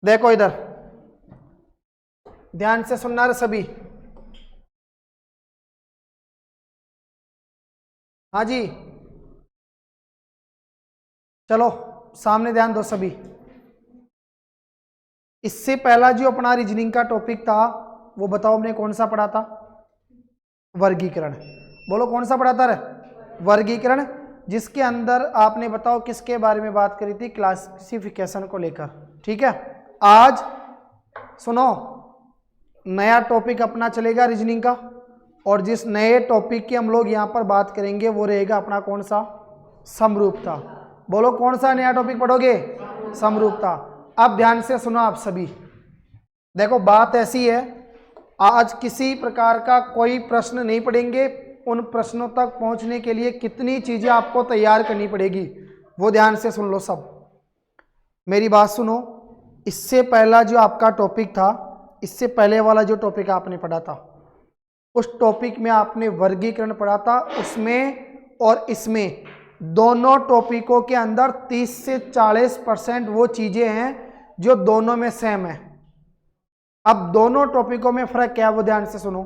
देखो इधर ध्यान से सुनना रहे सभी। हाँ जी, चलो सामने ध्यान दो सभी। इससे पहला जो अपना रीजनिंग का टॉपिक था वो बताओ हमने कौन सा पढ़ा था? वर्गीकरण। बोलो कौन सा पढ़ा था रे? वर्गीकरण। जिसके अंदर आपने बताओ किसके बारे में बात करी थी? क्लासिफिकेशन को लेकर। ठीक है, आज सुनो नया टॉपिक अपना चलेगा रीजनिंग का, और जिस नए टॉपिक की हम लोग यहाँ पर बात करेंगे वो रहेगा अपना कौन सा? समरूपता। बोलो कौन सा नया टॉपिक पढ़ोगे? समरूपता। अब ध्यान से सुनो आप सभी। देखो बात ऐसी है, आज किसी प्रकार का कोई प्रश्न नहीं पढ़ेंगे। उन प्रश्नों तक पहुंचने के लिए कितनी चीजें आपको तैयार करनी पड़ेगी वो ध्यान से सुन लो सब। मेरी बात सुनो, इससे पहला जो आपका टॉपिक था, इससे पहले वाला जो टॉपिक आपने पढ़ा था, उस टॉपिक में आपने वर्गीकरण पढ़ा था। उसमें और इसमें दोनों टॉपिकों के अंदर 30 से 40% वो चीजें हैं जो दोनों में सेम है। अब दोनों टॉपिकों में फर्क क्या है वो ध्यान से सुनो।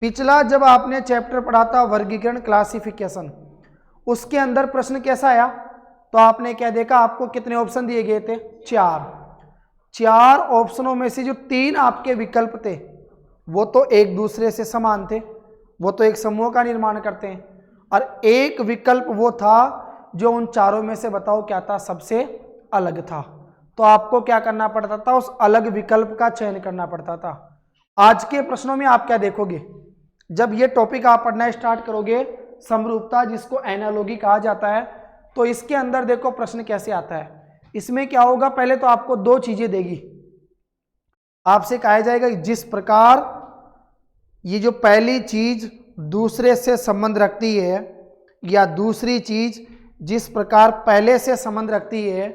पिछला जब आपने चैप्टर पढ़ा था वर्गीकरण क्लासिफिकेशन, उसके अंदर प्रश्न कैसा आया? तो आपने क्या देखा? आपको कितने ऑप्शन दिए गए थे? 4 ऑप्शनों में से जो 3 आपके विकल्प थे वो तो एक दूसरे से समान थे, वो तो एक समूह का निर्माण करते हैं, और एक विकल्प वो था जो उन चारों में से बताओ क्या था? सबसे अलग था। तो आपको क्या करना पड़ता था? उस अलग विकल्प का चयन करना पड़ता था। आज के प्रश्नों में आप क्या देखोगे? जब ये टॉपिक आप पढ़ना स्टार्ट करोगे, समरूपता जिसको एनालॉजी कहा जाता है, तो इसके अंदर देखो प्रश्न कैसे आता है। इसमें क्या होगा? पहले तो आपको 2 चीजें देगी। आपसे कहा जाएगा जिस प्रकार ये जो पहली चीज दूसरे से संबंध रखती है, या दूसरी चीज जिस प्रकार पहले से संबंध रखती है,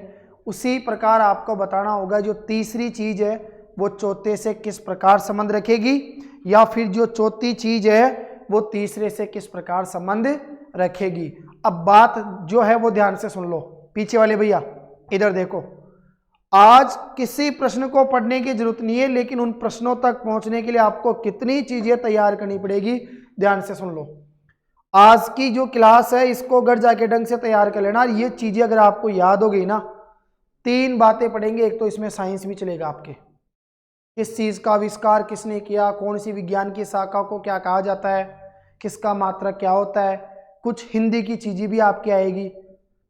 उसी प्रकार आपको बताना होगा जो तीसरी चीज है वो चौथे से किस प्रकार संबंध रखेगी, या फिर जो चौथी चीज है वो तीसरे से किस प्रकार संबंध रखेगी। अब बात जो है वो ध्यान से सुन लो। पीछे वाले भैया इधर देखो, आज किसी प्रश्न को पढ़ने की जरूरत नहीं है, लेकिन उन प्रश्नों तक पहुंचने के लिए आपको कितनी चीजें तैयार करनी पड़ेगी ध्यान से सुन लो। आज की जो क्लास है इसको घर जाके ढंग से तैयार कर लेना। ये चीजें अगर आपको याद हो गई ना, 3 बातें पढ़ेंगे। एक तो इसमें साइंस भी चलेगा आपके, किस चीज का आविष्कार किसने किया, कौन सी विज्ञान की शाखा को क्या कहा जाता है, किसका मात्रक क्या होता है, कुछ हिंदी की चीजें भी आपकी आएगी।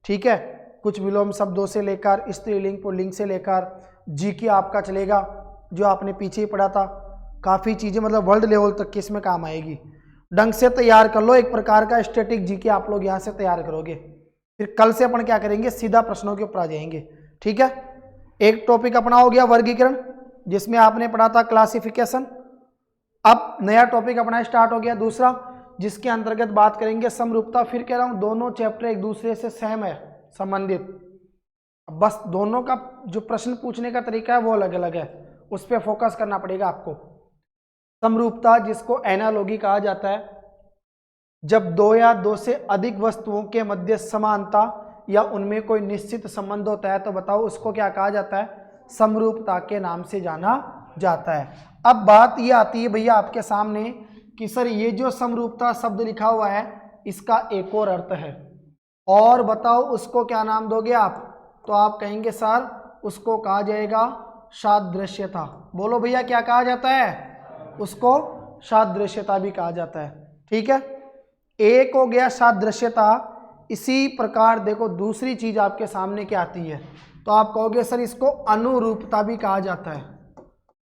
ठीक है, कुछ विलोम शब्दों से लेकर स्त्रीलिंग पुल्लिंग से लेकर जीके आपका चलेगा जो आपने पीछे ही पढ़ा था। काफ़ी चीज़ें मतलब वर्ल्ड लेवल तक की इसमें काम आएगी। ढंग से तैयार कर लो। एक प्रकार का स्टैटिक जीके आप लोग यहाँ से तैयार करोगे। फिर कल से अपन क्या करेंगे? सीधा प्रश्नों के ऊपर आ जाएंगे। ठीक है, एक टॉपिक अपना हो गया वर्गीकरण, जिसमें आपने पढ़ा था क्लासिफिकेशन। अब नया टॉपिक अपना स्टार्ट हो गया दूसरा, जिसके अंतर्गत बात करेंगे समरूपता। फिर कह रहा हूँ दोनों चैप्टर एक दूसरे से सेम है, संबंधित, बस दोनों का जो प्रश्न पूछने का तरीका है वो अलग अलग है, उस पर फोकस करना पड़ेगा आपको। समरूपता जिसको एनालॉजी कहा जाता है, जब 2 या 2 से अधिक वस्तुओं के मध्य समानता या उनमें कोई निश्चित संबंध होता है तो बताओ उसको क्या कहा जाता है? समरूपता के नाम से जाना जाता है। अब बात ये आती है भैया आपके सामने कि सर ये जो समरूपता शब्द लिखा हुआ है इसका एक और अर्थ है, और बताओ उसको क्या नाम दोगे आप? तो आप कहेंगे सर उसको कहा जाएगा सादृश्यता। बोलो भैया क्या कहा जाता है? उसको सादृश्यता भी कहा जाता है। ठीक है, एक हो गया सादृश्यता। इसी प्रकार देखो दूसरी चीज आपके सामने क्या आती है, तो आप कहोगे सर इसको अनुरूपता भी कहा जाता है।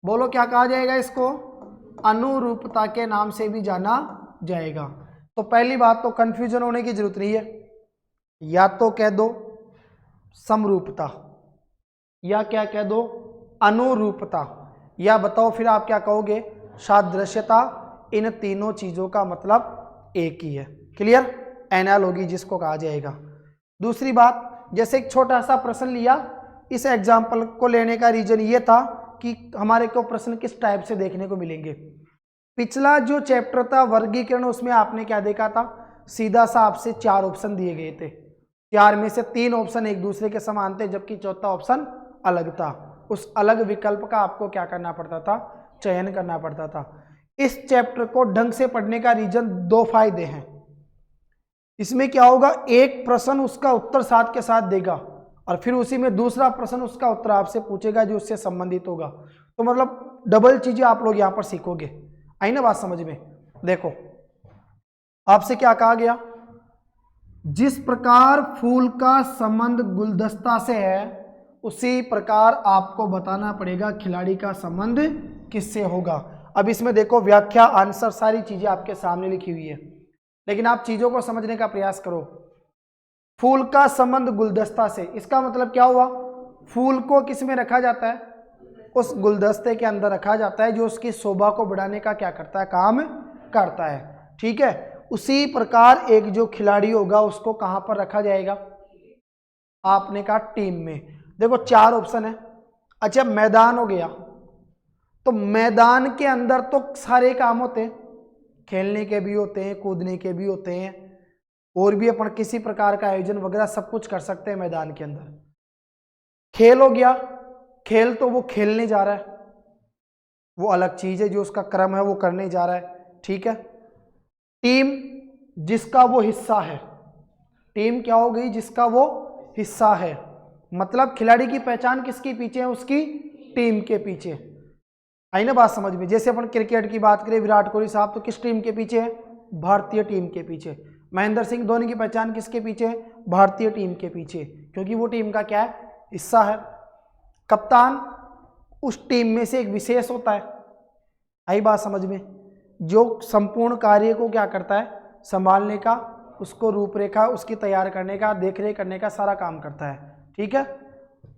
बोलो क्या कहा जाएगा? इसको अनुरूपता के नाम से भी जाना जाएगा। तो पहली बात तो कंफ्यूजन होने की जरूरत नहीं है, या तो कह दो समरूपता या क्या कह दो अनुरूपता, या बताओ फिर आप क्या कहोगे? सादृश्यता। इन तीनों चीजों का मतलब एक ही है। क्लियर? एनालॉजी जिसको कहा जाएगा। दूसरी बात, जैसे एक छोटा सा प्रश्न लिया, इस एग्जाम्पल को लेने का रीजन ये था कि हमारे को प्रश्न किस टाइप से देखने को मिलेंगे। पिछला जो चैप्टर था वर्गीकरण, उसमें आपने क्या देखा था? सीधा सा आपसे 4 ऑप्शन दिए गए थे, 4 में से 3 ऑप्शन एक दूसरे के समान थे, जबकि चौथा ऑप्शन अलग था। उस अलग विकल्प का आपको क्या करना पड़ता था, चयन करना पड़ता था। इस चैप्टर को ढंग से पढ़ने का रीजन 2 फायदे हैं। इसमें क्या होगा, एक प्रश्न उसका उत्तर साथ के साथ देगा और फिर उसी में दूसरा प्रश्न उसका उत्तर आपसे पूछेगा जो उससे संबंधित होगा। तो मतलब डबल चीजें आप लोग यहां पर सीखोगे। आई ना बात समझ में। देखो आपसे क्या कहा गया, जिस प्रकार फूल का संबंध गुलदस्ता से है उसी प्रकार आपको बताना पड़ेगा खिलाड़ी का संबंध किससे होगा। अब इसमें देखो व्याख्या, आंसर, सारी चीजें आपके सामने लिखी हुई है, लेकिन आप चीजों को समझने का प्रयास करो। फूल का संबंध गुलदस्ता से, इसका मतलब क्या हुआ, फूल को किस में रखा जाता है, उस गुलदस्ते के अंदर रखा जाता है जो उसकी शोभा को बढ़ाने का क्या करता है, काम करता है। ठीक है, उसी प्रकार एक जो खिलाड़ी होगा उसको कहां पर रखा जाएगा, आपने कहा टीम में। देखो 4 ऑप्शन है। अच्छा मैदान हो गया, तो मैदान के अंदर तो सारे काम होते हैं, खेलने के भी होते हैं, कूदने के भी होते हैं, और भी अपन किसी प्रकार का आयोजन वगैरह सब कुछ कर सकते हैं मैदान के अंदर। खेल हो गया, खेल तो वो खेलने जा रहा है, वो अलग चीज है, जो उसका क्रम है वो करने जा रहा है। ठीक है, टीम जिसका वो हिस्सा है, टीम क्या हो गई, जिसका वो हिस्सा है, मतलब खिलाड़ी की पहचान किसके पीछे है, उसकी टीम के पीछे। आई ना बात समझ में। जैसे अपन क्रिकेट की बात करें, विराट कोहली साहब तो किस टीम के पीछे है, भारतीय टीम के पीछे। महेंद्र सिंह धोनी की पहचान किसके पीछे है, भारतीय टीम के पीछे, क्योंकि वो टीम का क्या है, हिस्सा है। कप्तान उस टीम में से एक विशेष होता है। आई बात समझ में, जो संपूर्ण कार्य को क्या करता है, संभालने का, उसको रूपरेखा उसकी तैयार करने का, देखरेख करने का सारा काम करता है। ठीक है,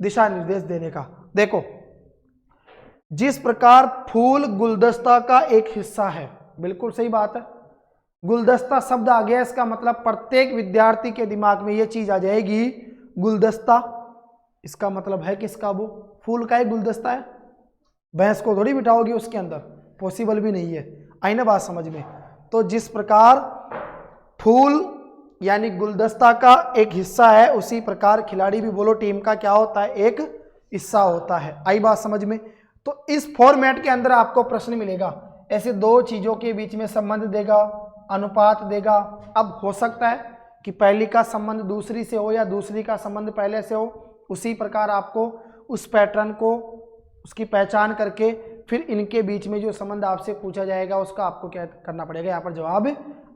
दिशा निर्देश देने का। देखो जिस प्रकार फूल गुलदस्ता का एक हिस्सा है, बिल्कुल सही बात है। गुलदस्ता शब्द आ गया, इसका मतलब प्रत्येक विद्यार्थी के दिमाग में यह चीज आ जाएगी, गुलदस्ता, इसका मतलब है किसका, वो फूल का एक गुलदस्ता है। भैंस को थोड़ी बिठाओगी उसके अंदर, पॉसिबल भी नहीं है। आई ना बात समझ में। तो जिस प्रकार फूल यानी गुलदस्ता का एक हिस्सा है, उसी प्रकार खिलाड़ी भी बोलो टीम का क्या होता है, एक हिस्सा होता है। आई बात समझ में। तो इस फॉर्मेट के अंदर आपको प्रश्न मिलेगा, ऐसे 2 चीजों के बीच में संबंध देगा, अनुपात देगा। अब हो सकता है कि पहली का संबंध दूसरी से हो या दूसरी का संबंध पहले से हो, उसी प्रकार आपको उस पैटर्न को, उसकी पहचान करके फिर इनके बीच में जो संबंध आपसे पूछा जाएगा उसका आपको क्या करना पड़ेगा, यहाँ पर जवाब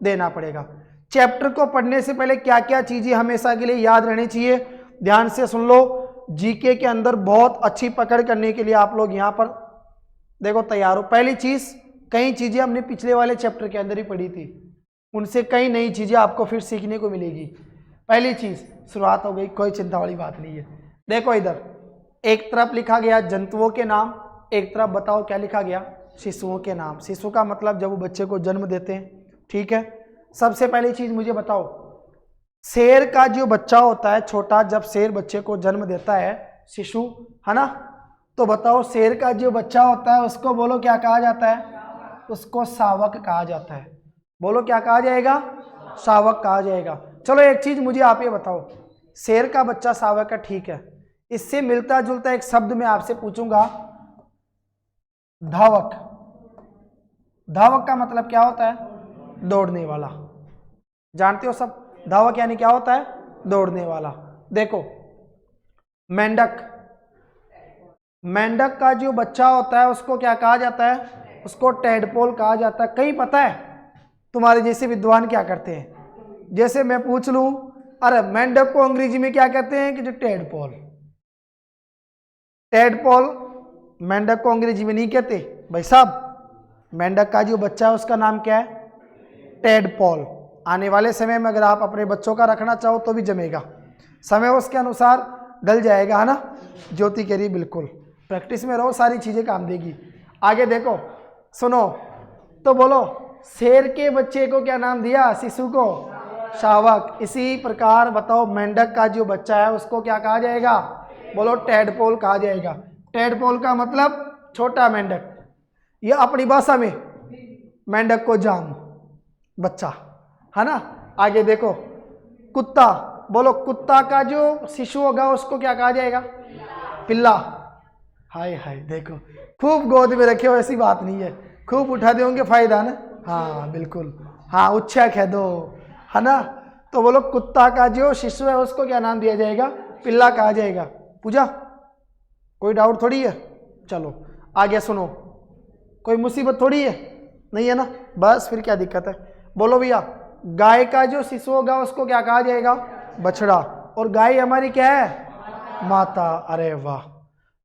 देना पड़ेगा। चैप्टर को पढ़ने से पहले क्या क्या चीजें हमेशा के लिए याद रहनी चाहिए, ध्यान से सुन लो। जीके के अंदर बहुत अच्छी पकड़ करने के लिए आप लोग यहाँ पर देखो तैयार हो। पहली चीज, कई चीजें हमने पिछले वाले चैप्टर के अंदर ही पढ़ी थी, उनसे कई नई चीजें आपको फिर सीखने को मिलेगी। पहली चीज, शुरुआत हो गई, कोई चिंता वाली बात नहीं है। देखो इधर एक तरफ लिखा गया जंतुओं के नाम, एक तरफ बताओ क्या लिखा गया, शिशुओं के नाम। शिशु का मतलब जब वो बच्चे को जन्म देते हैं। ठीक है, सबसे पहली चीज मुझे बताओ, शेर का जो बच्चा होता है छोटा, जब शेर बच्चे को जन्म देता है, शिशु है ना, तो बताओ शेर का जो बच्चा होता है उसको बोलो क्या कहा जाता है, उसको शावक कहा जाता है। बोलो क्या कहा जाएगा, शावक कहा जाएगा। चलो एक चीज मुझे आप ये बताओ, शेर का बच्चा शावक है, ठीक है, इससे मिलता जुलता एक शब्द मैं आपसे पूछूंगा, धावक। धावक का मतलब क्या होता है, दौड़ने वाला। जानते हो सब, धावक यानी क्या होता है, दौड़ने वाला। देखो मेंढक, मेंढक का जो बच्चा होता है उसको क्या कहा जाता है, उसको टेडपोल कहा जाता है। कहीं पता है तुम्हारे जैसे विद्वान क्या करते हैं, जैसे मैं पूछ लूं, अरे मेंढक को अंग्रेजी में क्या कहते हैं, कि जो टेडपोल। टेडपोल मेंढक को अंग्रेजी में नहीं कहते भाई साहब, मेंढक का जो बच्चा है उसका नाम क्या है, टेडपोल। आने वाले समय में अगर आप अपने बच्चों का रखना चाहो तो भी जमेगा, समय उसके अनुसार ढल जाएगा, है ना। ज्योति कह रही बिल्कुल, प्रैक्टिस में रहो, सारी चीजें काम देगी। आगे देखो सुनो, तो बोलो शेर के बच्चे को क्या नाम दिया, शिशु को शावक। इसी प्रकार बताओ मेंढक का जो बच्चा है उसको क्या कहा जाएगा, बोलो टेडपोल कहा जाएगा। टेडपोल का मतलब छोटा मेंढक, यह अपनी भाषा में मेंढक को जाम, बच्चा, है ना। आगे देखो कुत्ता, बोलो कुत्ता का जो शिशु होगा उसको क्या कहा जाएगा, पिल्ला, हाय हाय देखो, खूब गोद में रखे हो ऐसी बात नहीं है, खूब उठा दे होंगे फायदा ना। हाँ बिल्कुल, हाँ उच्छा कह दो, है ना। तो बोलो कुत्ता का जो शिशु है उसको क्या नाम दिया जाएगा? पिल्ला कहा जाएगा। पूजा कोई डाउट थोड़ी है। चलो आगे सुनो, कोई मुसीबत थोड़ी है, नहीं है ना, बस फिर क्या दिक्कत है। बोलो भैया, गाय का जो शिशु होगा उसको क्या कहा जाएगा? बछड़ा। और गाय हमारी क्या है? माता। अरे वाह,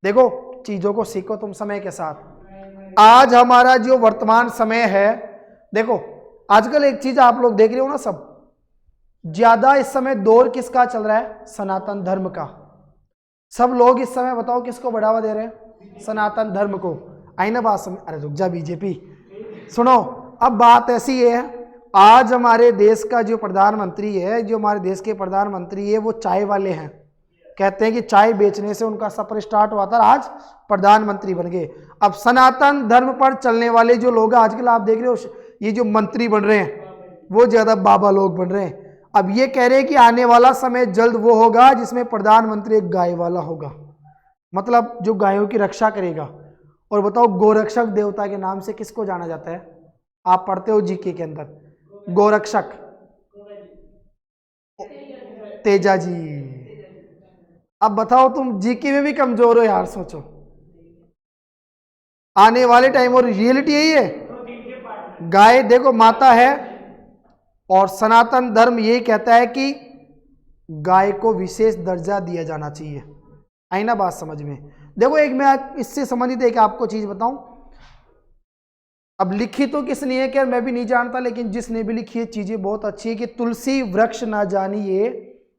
देखो चीजों को सीखो तुम समय के साथ। आज हमारा जो वर्तमान समय है, देखो आजकल एक चीज आप लोग देख रहे हो ना, सब ज्यादा इस समय दौर किसका चल रहा है? सनातन धर्म का। सब लोग इस समय बताओ किसको बढ़ावा दे रहे हैं? सनातन धर्म को। आई ना बात समझ? अरे रुक जा बीजेपी, सुनो। अब बात ऐसी है, आज हमारे देश का जो प्रधानमंत्री है, जो हमारे देश के प्रधानमंत्री है वो चाय वाले हैं। कहते हैं कि चाय बेचने से उनका सफर स्टार्ट हुआ था, आज प्रधानमंत्री बन गए। अब सनातन धर्म पर चलने वाले जो लोग आजकल आप देख रहे हो, ये जो मंत्री बन रहे हैं वो ज्यादा बाबा लोग बन रहे हैं। अब ये कह रहे हैं कि आने वाला समय जल्द वो होगा जिसमें प्रधानमंत्री एक गाय वाला होगा, मतलब जो गायों की रक्षा करेगा। और बताओ गोरक्षक देवता के नाम से किसको जाना जाता है? आप पढ़ते हो जीके के अंदर, गोरक्षक तेजा जी। अब बताओ तुम जीके में भी कमजोर हो यार, सोचो आने वाले टाइम, और रियलिटी यही है। गाय देखो माता है, और सनातन धर्म यही कहता है कि गाय को विशेष दर्जा दिया जाना चाहिए। आई ना बात समझ में? देखो एक मैं इससे संबंधित एक आपको चीज बताऊं, अब लिखी तो किसने है क्या मैं भी नहीं जानता, लेकिन जिसने भी लिखी है चीजें बहुत अच्छी है कि तुलसी वृक्ष ना जानिए,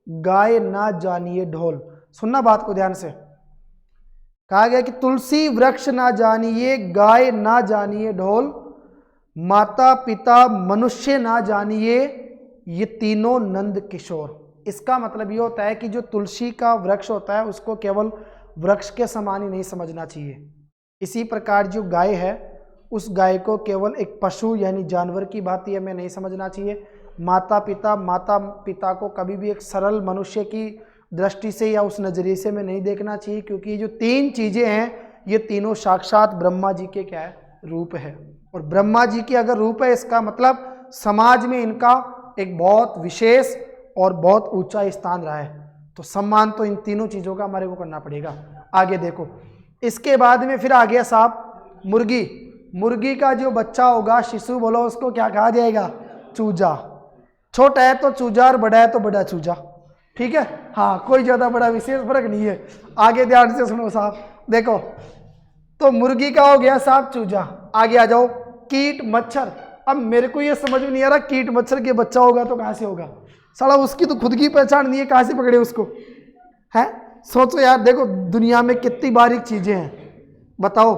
गाय ना जानिए ढोल। सुनना बात को ध्यान से, कहा गया कि तुलसी वृक्ष ना जानिए, गाय ना जानिए ढोल, माता पिता मनुष्य ना जानिए, ये तीनों नंद किशोर। इसका मतलब ये होता है कि जो तुलसी का वृक्ष होता है उसको केवल वृक्ष के समान ही नहीं समझना चाहिए। इसी प्रकार जो गाय है, उस गाय को केवल एक पशु यानी जानवर की भांति हमें नहीं समझना चाहिए। माता पिता को कभी भी एक सरल मनुष्य की दृष्टि से या उस नजरिए से में नहीं देखना चाहिए, क्योंकि ये जो तीन चीजें हैं ये तीनों साक्षात ब्रह्मा जी के क्या है? रूप है। और ब्रह्मा जी की अगर रूप है, इसका मतलब समाज में इनका एक बहुत विशेष और बहुत ऊंचा स्थान रहा है। तो सम्मान तो इन तीनों चीजों का हमारे को करना पड़ेगा। आगे देखो, इसके बाद में फिर आ गया साहब मुर्गी। मुर्गी का जो बच्चा होगा, शिशु बोलो, उसको क्या कहा जाएगा? चूजा। छोटा है तो चूजा और बड़ा है तो बड़ा चूजा, ठीक है। हाँ, कोई ज्यादा बड़ा विशेष फर्क नहीं है। आगे ध्यान से सुनो साहब, देखो तो मुर्गी का हो गया साहब चूजा। आगे आ जाओ, कीट मच्छर। अब मेरे को ये समझ में नहीं आ रहा, कीट मच्छर के बच्चा होगा तो कहाँ से होगा? साला उसकी तो खुद की पहचान नहीं है, कहाँ से पकड़े उसको? है सोचो यार, देखो दुनिया में कितनी बारीक चीजें हैं। बताओ,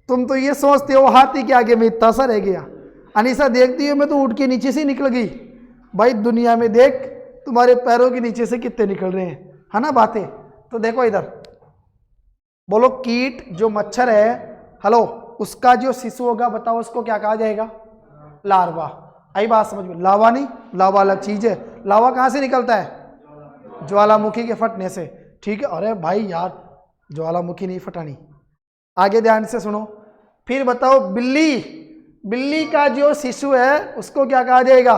तुम तो ये सोचते हो हाथी के आगे में इतना सा रह गया। अनीसा देखती है मैं तो ऊँट के नीचे से निकल गई। भाई दुनिया में देख तुम्हारे पैरों के नीचे से कितने निकल रहे हैं, है ना बातें। तो देखो इधर बोलो, कीट जो मच्छर है, हेलो, उसका जो शिशु होगा बताओ उसको क्या कहा जाएगा? लार्वा। आई बात समझ में? लावा नहीं, लावा अलग चीज है। लावा कहाँ से निकलता है? ज्वालामुखी के फटने से, ठीक है। अरे भाई यार, ज्वालामुखी नहीं फटानी। आगे ध्यान से सुनो, फिर बताओ बिल्ली। बिल्ली का जो शिशु है उसको क्या कहा जाएगा?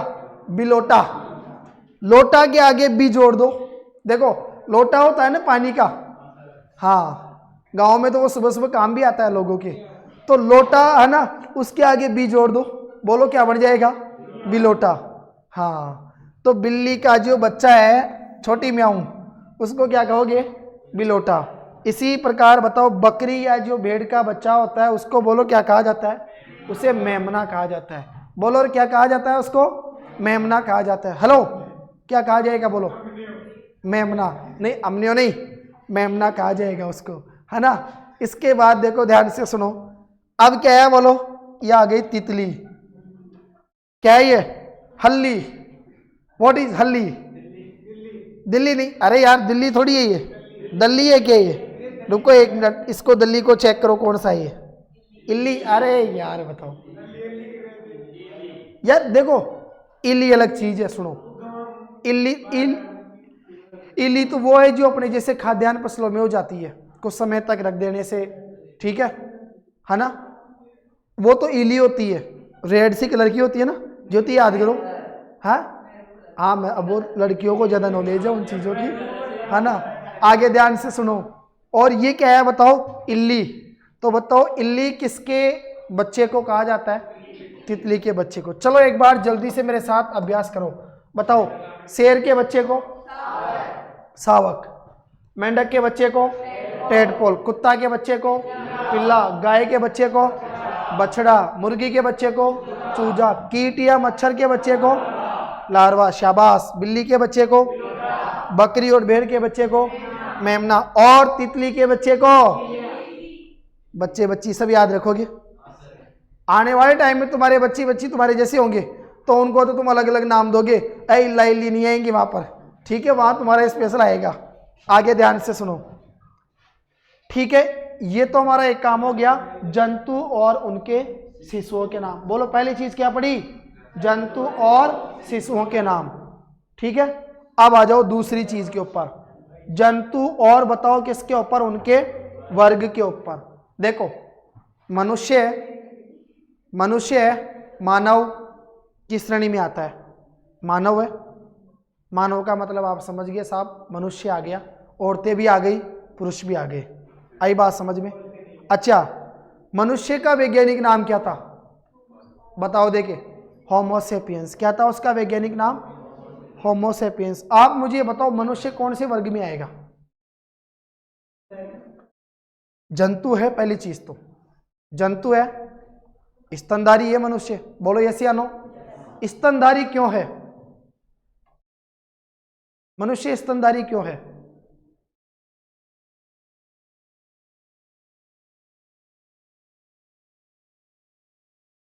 बिलोटा। लोटा के आगे बी जोड़ दो। देखो लोटा होता है ना पानी का, हाँ गांव में तो वो सुबह सुबह काम भी आता है लोगों के। तो लोटा है ना, उसके आगे बी जोड़ दो, बोलो क्या बन जाएगा? बिलोटा। हाँ, तो बिल्ली का जो बच्चा है छोटी म्याऊं, उसको क्या कहोगे? बिलोटा। इसी प्रकार बताओ बकरी या जो भेड़ का बच्चा होता है उसको बोलो क्या कहा जाता है? उसे मेमना कहा जाता है। बोलो और क्या कहा जाता है उसको? मेमना कहा जाता है। हेलो, क्या कहा जाएगा? बोलो मेमना नहीं, अमनियो नहीं, मेमना कहा जाएगा उसको, है ना। इसके बाद देखो ध्यान से सुनो, अब क्या है बोलो? ये आ गई तितली। क्या है ये? हल्ली। व्हाट इज हल्ली? दिल्ली नहीं, अरे यार दिल्ली थोड़ी है ये, दल्ली है क्या ये? रुको एक मिनट, इसको दिल्ली को चेक करो कौन सा है ये। इल्ली। अरे यार बताओ यार, देखो इल्ली अलग चीज है, सुनो। इल्ली तो वो है जो अपने जैसे खाद्यान्न फसलों में हो जाती है। कुछ समय तक रख देने से, ठीक है ना। वो तो इली होती है, रेड सी कलर की होती है ना, ज्योति याद करो। हाँ मैं अब वो लड़कियों को ज़्यादा नॉलेज है उन चीज़ों की, है ना। आगे ध्यान से सुनो। और ये क्या है बताओ, इल्ली। तो बताओ इल्ली किसके बच्चे को कहा जाता है? तितली के बच्चे को। चलो एक बार जल्दी से मेरे साथ अभ्यास करो। बताओ, शेर के बच्चे को शावक, मेंढक के बच्चे को टेडपोल, कुत्ता के बच्चे को पिल्ला, गाय के बच्चे को बछड़ा, मुर्गी के बच्चे को चूजा, कीट या मच्छर के बच्चे को लार्वा, शाबाश। बिल्ली के बच्चे को बकरी और भेड़ के बच्चे को मेमना, और तितली के बच्चे को बच्चे बच्ची सब याद रखोगे। आने वाले टाइम में तुम्हारे बच्ची बच्ची तुम्हारे जैसे होंगे तो उनको तो तुम अलग अलग नाम दोगे। इल्ला इल्ली नहीं आएंगी वहां पर, ठीक है, वहां तुम्हारा स्पेशल आएगा। आगे ध्यान से सुनो, ठीक है। ये तो हमारा एक काम हो गया, जंतु और उनके शिशुओं के नाम। बोलो पहली चीज क्या पड़ी? जंतु और शिशुओं के नाम, ठीक है। अब आ जाओ दूसरी चीज के ऊपर, जंतु और बताओ किसके ऊपर? उनके वर्ग के ऊपर। देखो मनुष्य है, मानव किस श्रेणी में आता है? मानव है। मानव का मतलब आप समझ गए साहब, मनुष्य आ गया, औरतें भी आ गई, पुरुष भी आ गए। आई बात समझ में? अच्छा, मनुष्य का वैज्ञानिक नाम क्या था? बताओ देखे, होमोसेपियंस। क्या था उसका वैज्ञानिक नाम? होमोसेपियंस। आप मुझे बताओ मनुष्य कौन से वर्ग में आएगा? जंतु है पहली चीज, तो जंतु है, स्तनधारी है मनुष्य। बोलो यस या नो? स्तनधारी क्यों है? मनुष्य स्तनधारी क्यों है?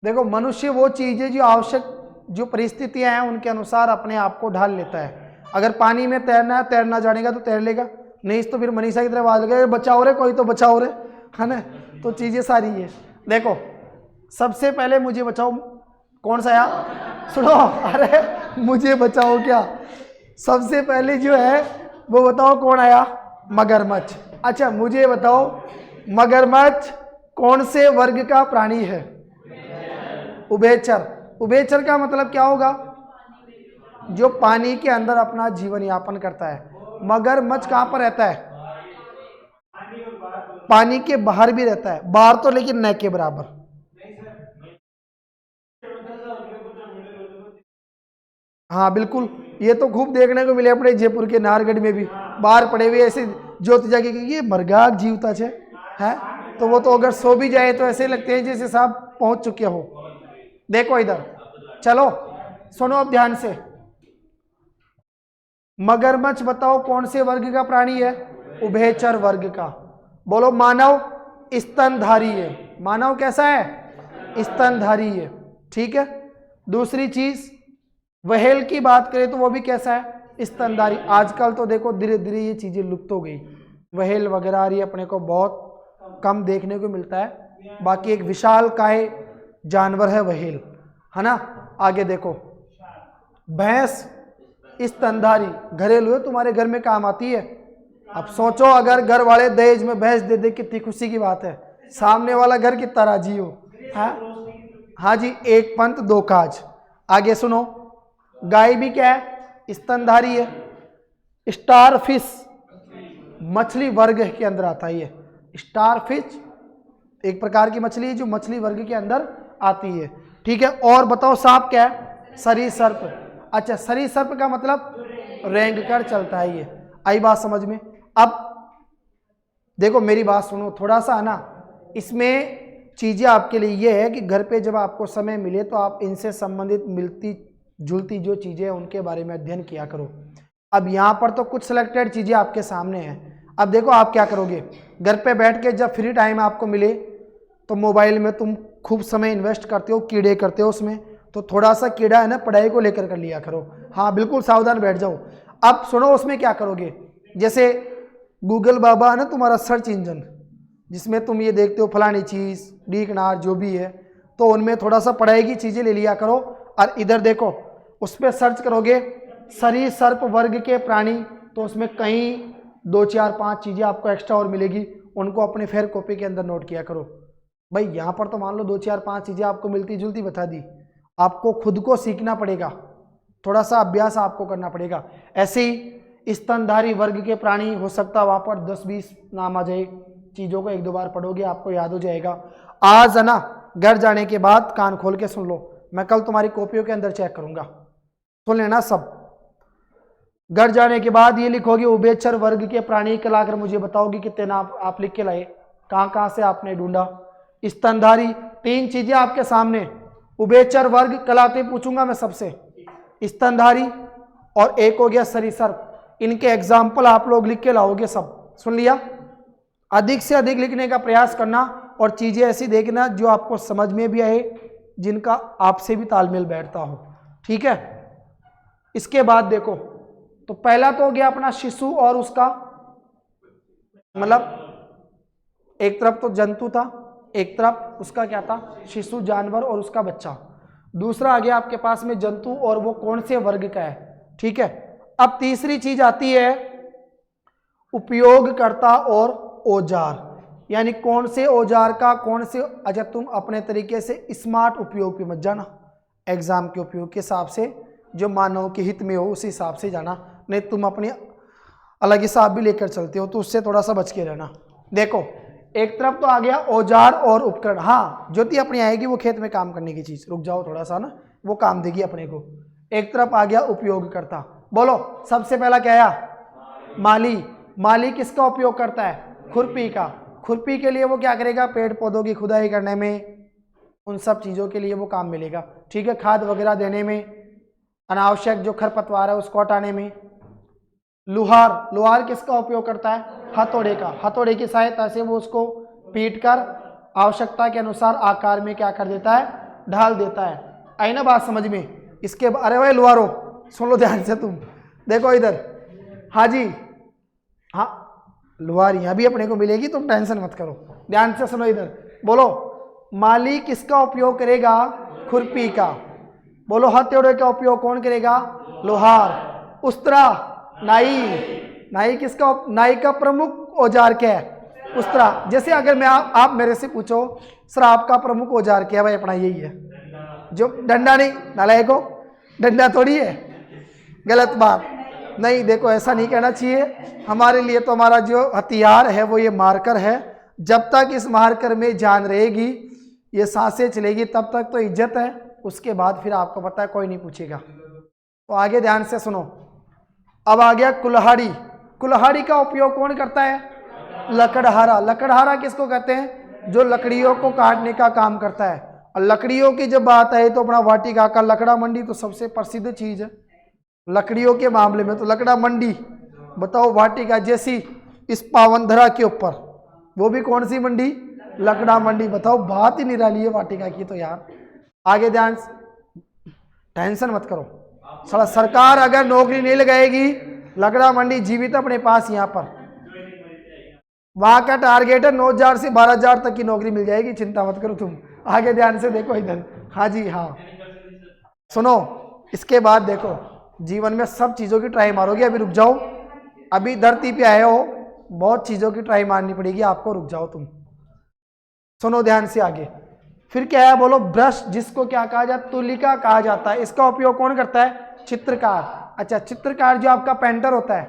देखो मनुष्य वो चीज है जो आवश्यक, जो परिस्थितियां हैं उनके अनुसार अपने आप को ढाल लेता है। अगर पानी में तैरना है, तैरना जानेगा तो तैर लेगा, नहीं तो फिर मनीषा की तरह आवाज लगे बचाओ रे, कोई तो बचाओ रे, है ना। तो चीजें सारी है। देखो सबसे पहले मुझे बचाओ, कौन सा आया? सुनो, अरे मुझे बचाओ क्या, सबसे पहले जो है वो बताओ कौन आया? मगरमच्छ। अच्छा मुझे बताओ मगरमच्छ कौन से वर्ग का प्राणी है? उभयचर। उभयचर का मतलब क्या होगा? जो पानी के अंदर अपना जीवन यापन करता है। मगरमच्छ कहां पर रहता है? पानी के बाहर भी रहता है, बाहर तो लेकिन न के बराबर। हाँ बिल्कुल, ये तो खूब देखने को मिले अपने जयपुर के नाहरगढ़ में भी, बाहर पड़े हुए ऐसे ज्योति जाके ये मरगाग जीवता है, तो वो तो अगर सो भी जाए तो ऐसे लगते हैं जैसे साहब पहुंच चुके हो। देखो इधर, चलो सुनो अब ध्यान से। मगरमच्छ बताओ कौन से वर्ग का प्राणी है? उभयचर वर्ग का। बोलो मानव स्तनधारी है। मानव कैसा है? स्तनधारी है, ठीक है। दूसरी चीज व्हेल की बात करें तो वो भी कैसा है? स्तनधारी। आजकल तो देखो धीरे धीरे ये चीजें लुप्त हो गई, व्हेल वगैरह आ रही है, अपने को बहुत कम देखने को मिलता है। बाकी एक विशाल काय जानवर है व्हेल, है ना। आगे देखो, भैंस स्तनधारी, घरेलू है, तुम्हारे घर में काम आती है। अब सोचो अगर घर वाले दहेज में भैंस दे दे, कितनी खुशी की बात है, सामने वाला घर कितना राजी हो। हाँ जी, एक पंथ दो काज। आगे सुनो, गाय भी क्या है? स्तनधारी है। स्टार फिश मछली वर्ग के अंदर आता है। ये स्टार फिश एक प्रकार की मछली है जो मछली वर्ग के अंदर आती है, ठीक है। और बताओ सांप क्या है? सरीसृप। अच्छा, सरीसृप का मतलब रेंग कर चलता है ये। आई बात समझ में? अब देखो मेरी बात सुनो थोड़ा सा, है ना, इसमें चीजें आपके लिए ये है कि घर पे जब आपको समय मिले तो आप इनसे संबंधित मिलती जुलती जो चीजें हैं उनके बारे में अध्ययन किया करो। अब यहाँ पर तो कुछ सिलेक्टेड चीजें आपके सामने हैं। अब देखो आप क्या करोगे, घर पे बैठ के जब फ्री टाइम आपको मिले तो मोबाइल में तुम खूब समय इन्वेस्ट करते हो, कीड़े करते हो उसमें, तो थोड़ा सा कीड़ा है ना पढ़ाई को लेकर कर लिया करो। हाँ बिल्कुल सावधान बैठ जाओ। अब सुनो उसमें क्या करोगे, जैसे गूगल बाबा है ना तुम्हारा सर्च इंजन, जिसमें तुम ये देखते हो फलानी चीज़ डीकनार जो भी है, तो उनमें थोड़ा सा पढ़ाई की चीज़ें ले लिया करो। और इधर देखो उस पर सर्च करोगे सरीसृप वर्ग के प्राणी, तो उसमें कहीं 2 4 5 चीज़ें आपको एक्स्ट्रा और मिलेगी। उनको अपने फेयर कॉपी के अंदर नोट किया करो। भाई यहाँ पर तो मान लो 2 4 5 चीज़ें आपको मिलती जुलती बता दी, आपको खुद को सीखना पड़ेगा, थोड़ा सा अभ्यास आपको करना पड़ेगा। ऐसे ही स्तनधारी वर्ग के प्राणी हो सकता है वहाँ पर 10-20 नाम आ जाए, चीज़ों को 1-2 बार पढ़ोगे आपको याद हो जाएगा। आज है ना घर जाने के बाद कान खोल के सुन लो, मैं कल तुम्हारी कॉपियों के अंदर चेक करूँगा, सुन लेना सब। घर जाने के बाद ये लिखोगे उभयचर वर्ग के प्राणी कहलाकर मुझे बताओगे कितने नाम आप लिख के लाए, कहाँ कहाँ से आपने ढूंढा। स्तनधारी 3 चीजें आपके सामने, उभयचर वर्ग कहलाते पूछूंगा मैं सबसे, स्तनधारी और एक हो गया सरीसृप। इनके एग्जाम्पल आप लोग लिख के लाओगे सब, सुन लिया। अधिक से अधिक लिखने का प्रयास करना और चीजें ऐसी देखना जो आपको समझ में भी आए, जिनका आपसे भी तालमेल बैठता हो, ठीक है। इसके बाद देखो, तो पहला तो हो गया अपना शिशु और उसका, मतलब एक तरफ तो जंतु था, एक तरफ उसका क्या था, शिशु जानवर और उसका बच्चा। दूसरा आ गया आपके पास में जंतु और वो कौन से वर्ग का है, ठीक है। अब तीसरी चीज आती है उपयोगकर्ता और औजार, यानी कौन से औजार का कौन से। अच्छा तुम अपने तरीके से स्मार्ट उपयोग पे मत जाना, एग्जाम के उपयोग के हिसाब से जो मानव के हित में हो उस हिसाब से जाना, नहीं तुम अपनी अलग हिसाब भी लेकर चलते हो तो उससे थोड़ा सा बच के रहना। देखो एक तरफ तो आ गया औजार और उपकरण, हाँ ज्योति अपनी आएगी वो खेत में काम करने की चीज, रुक जाओ थोड़ा सा ना, वो काम देगी अपने को। एक तरफ आ गया उपयोगकर्ता, बोलो सबसे पहला क्या आया, माली। माली किसका उपयोग करता है, खुरपी का। खुरपी के लिए वो क्या करेगा, पेड़ पौधों की खुदाई करने में, उन सब चीज़ों के लिए वो काम मिलेगा, ठीक है। खाद वगैरह देने में, अनावश्यक जो खरपतवार है उसको हटाने में। लुहार, लुहार किसका उपयोग करता है, हथौड़े का। हथौड़े की सहायता से वो उसको पीट कर आवश्यकता के अनुसार आकार में क्या कर देता है, ढाल देता है। आई ना बात समझ में। इसके अरे भाई लुहारो सुन लो ध्यान से, तुम देखो इधर, हाँ जी हाँ लुहार यहाँ भी अपने को मिलेगी, तुम टेंशन मत करो, ध्यान से सुनो इधर। बोलो माली किसका उपयोग करेगा, खुरपी का। बोलो हथौड़े का उपयोग कौन करेगा, लोहार। उस्तरा, नाई। नाई किसका, नाई का प्रमुख औजार क्या है, उस्तरा। जैसे अगर मैं आप मेरे से पूछो सर आपका प्रमुख औजार क्या है, भाई अपना यही है, जो डंडा नहीं, नालायको डंडा थोड़ी है, गलत बात नहीं। देखो ऐसा नहीं कहना चाहिए, हमारे लिए तो हमारा जो हथियार है वो ये मार्कर है। जब तक इस मार्कर में जान रहेगी, ये सांसें चलेगी, तब तक तो इज्जत है, उसके बाद फिर आपको पता है कोई नहीं पूछेगा। तो आगे ध्यान से सुनो। अब आ गया कुल्हाड़ी। कुल्हाड़ी का उपयोग कौन करता है, लकड़हारा। लकड़हारा किसको कहते हैं, जो लकड़ियों को काटने का काम करता है। और लकड़ियों की जब बात है तो अपना वाटिका का लकड़ा मंडी तो सबसे प्रसिद्ध चीज है लकड़ियों के मामले में, तो लकड़ा मंडी बताओ। वाटिका जैसी इस पावनधरा के ऊपर, वो भी कौन सी मंडी, लकड़ा मंडी। बताओ बात ही निराली है वाटिका की तो यार। आगे ध्यान, टेंशन मत करो, साला सरकार अगर नौकरी नहीं लगाएगी, लकड़ा मंडी जीवित अपने पास यहाँ पर, वहां का टारगेट है 9,000 से 12,000 तक की नौकरी मिल जाएगी, चिंता मत करो तुम। आगे ध्यान से देखो इधर, हाँ जी हाँ सुनो। इसके बाद देखो जीवन में सब चीजों की ट्राई मारोगे, अभी रुक जाओ, अभी धरती पे आए हो, बहुत चीजों की ट्राई मारनी पड़ेगी आपको, रुक जाओ तुम, सुनो ध्यान से आगे। फिर क्या है, बोलो ब्रश, जिसको क्या कहा जाता है, तुलिका कहा जाता है। इसका उपयोग कौन करता है, चित्रकार। अच्छा चित्रकार जो आपका पेंटर होता है,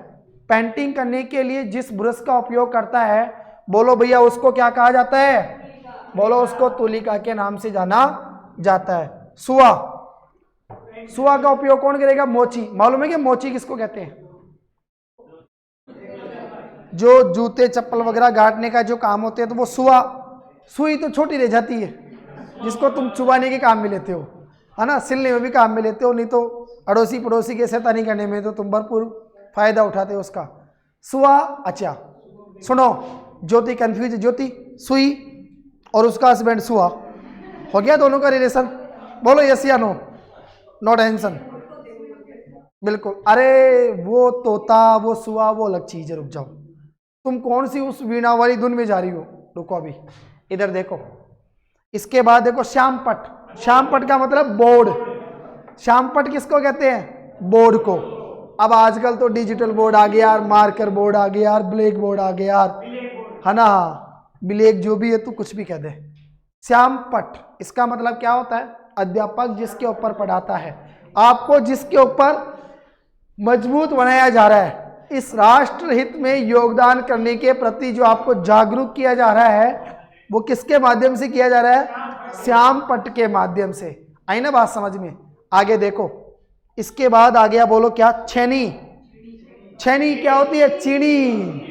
पेंटिंग करने के लिए जिस ब्रश का उपयोग करता है, बोलो भैया उसको क्या कहा जाता है, बोलो उसको तुलिका के नाम से जाना जाता है। सुआ, सुआ का उपयोग कौन करेगा, मोची। मालूम है कि मोची किसको कहते हैं, जो जूते चप्पल वगैरह गाड़ने का जो काम होते हैं, तो वो सुआ। सुई तो छोटी रह जाती है, जिसको तुम चुबाने के काम में लेते हो, है ना, सिलने में भी काम में लेते हो, नहीं तो अड़ोसी पड़ोसी के शैतानी करने में तो तुम भरपूर फायदा उठाते हो उसका। सुआ। अच्छा सुनो, ज्योति कंफ्यूज है, ज्योति सुई और उसका हस्बैंड सुआ, हो गया दोनों का रिलेशन। बोलो यस या नो, नो टेंशन, बिल्कुल। अरे वो तोता वो सुआ वो अलग चीज है, रुक जाओ, तुम कौन सी उस वीणा वाली धुन में जा रही हो, रुको अभी इधर देखो। इसके बाद देखो श्यामपट। श्यामपट का मतलब बोर्ड। श्यामपट किसको कहते हैं, बोर्ड को। अब आजकल तो डिजिटल बोर्ड आ गया यार, मार्कर बोर्ड आ गया यार, ब्लैक बोर्ड आ गया यार, है ना, ब्लैक जो भी है तू कुछ भी कह दे। श्याम पट, इसका मतलब क्या होता है? अध्यापक जिसके ऊपर पढ़ाता है। आपको जिसके ऊपर मजबूत बनाया जा रहा है, इस राष्ट्र हित में योगदान करने के प्रति जो आपको जागरूक किया जा रहा है, वो किसके माध्यम से किया जा रहा है? श्याम पट के माध्यम से। आई ना बात समझ में? आगे देखो, इसके बाद आ गया, बोलो क्या? छेनी। छेनी क्या होती है? चीनी,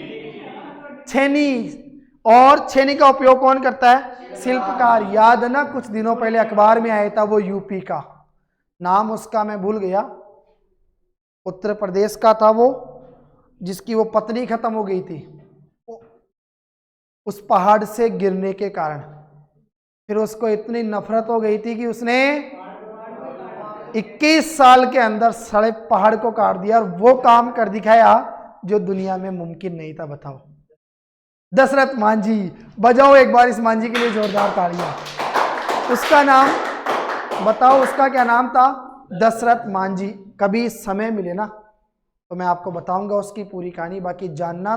छेनी। और छेनी का उपयोग कौन करता है? शिल्पकार। याद है ना, कुछ दिनों पहले अखबार में आया था, वो यूपी का, नाम उसका मैं भूल गया, उत्तर प्रदेश का था वो, जिसकी वो पत्नी खत्म हो गई थी उस पहाड़ से गिरने के कारण। फिर उसको इतनी नफरत हो गई थी कि उसने 21 साल के अंदर सारे पहाड़ को काट दिया और वो काम कर दिखाया जो दुनिया में मुमकिन नहीं था। बताओ, दशरथ मांझी। बजाओ एक बार इस मांझी के लिए जोरदार तालियां। उसका नाम बताओ, उसका क्या नाम था? दशरथ मांझी। कभी समय मिले ना तो मैं आपको बताऊंगा उसकी पूरी कहानी। बाकी जानना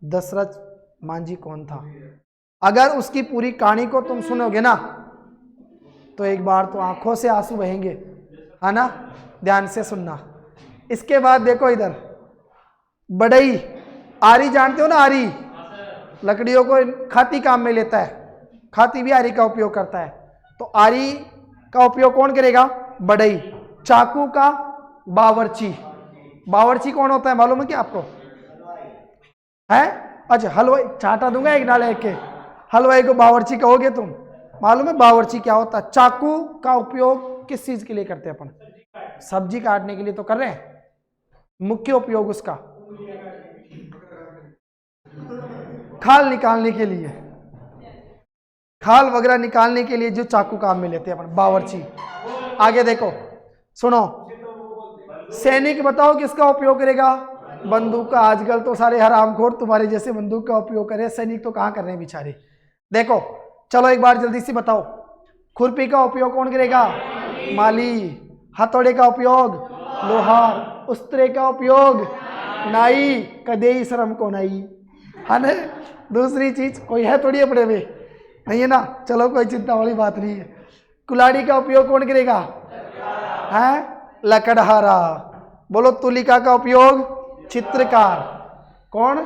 दशरथ मांझी कौन था। अगर उसकी पूरी कहानी को तुम सुनोगे ना तो एक बार तो आंखों से आंसू बहेंगे, है ना? ध्यान से सुनना। इसके बाद देखो इधर, बढ़ई। आरी जानते हो ना? आरी लकड़ियों को खाती काम में लेता है, खाती भी आरी का उपयोग करता है। तो आरी का उपयोग कौन करेगा? बढ़ई। चाकू का बावर्ची। बावर्ची कौन होता है मालूम है क्या आपको? है? अच्छा, हलवाई। चाटा दूंगा एक डाल एक के। हलवाई को बावर्ची कहोगे तुम? मालूम है बावर्ची क्या होता है? चाकू का उपयोग किस चीज के लिए करते हैं अपन? सब्जी काटने के लिए तो कर रहे हैं। मुख्य उपयोग उसका खाल निकालने के लिए, खाल वगैरह निकालने के लिए जो चाकू काम में लेते हैं अपन, बावर्ची। आगे देखो, सुनो, सैनिक बताओ किसका उपयोग करेगा? बंदूक का। आजकल तो सारे हरामखोर तुम्हारे जैसे बंदूक का उपयोग करे, सैनिक तो कहाँ कर रहे हैं बेचारे। देखो चलो एक बार जल्दी से बताओ, खुरपी का उपयोग कौन करेगा? माली। हथौड़े का उपयोग? लोहार। उस्त्रे का उपयोग? नाई। कदेई शर्म को नाई, है ना? दूसरी चीज कोई है थोड़ी अपने में, नहीं है ना? चलो कोई चिंता वाली बात नहीं है। कुल्हाड़ी का उपयोग कौन करेगा? है? लकड़हारा। बोलो, तुलिका का उपयोग? चित्रकार। कौन?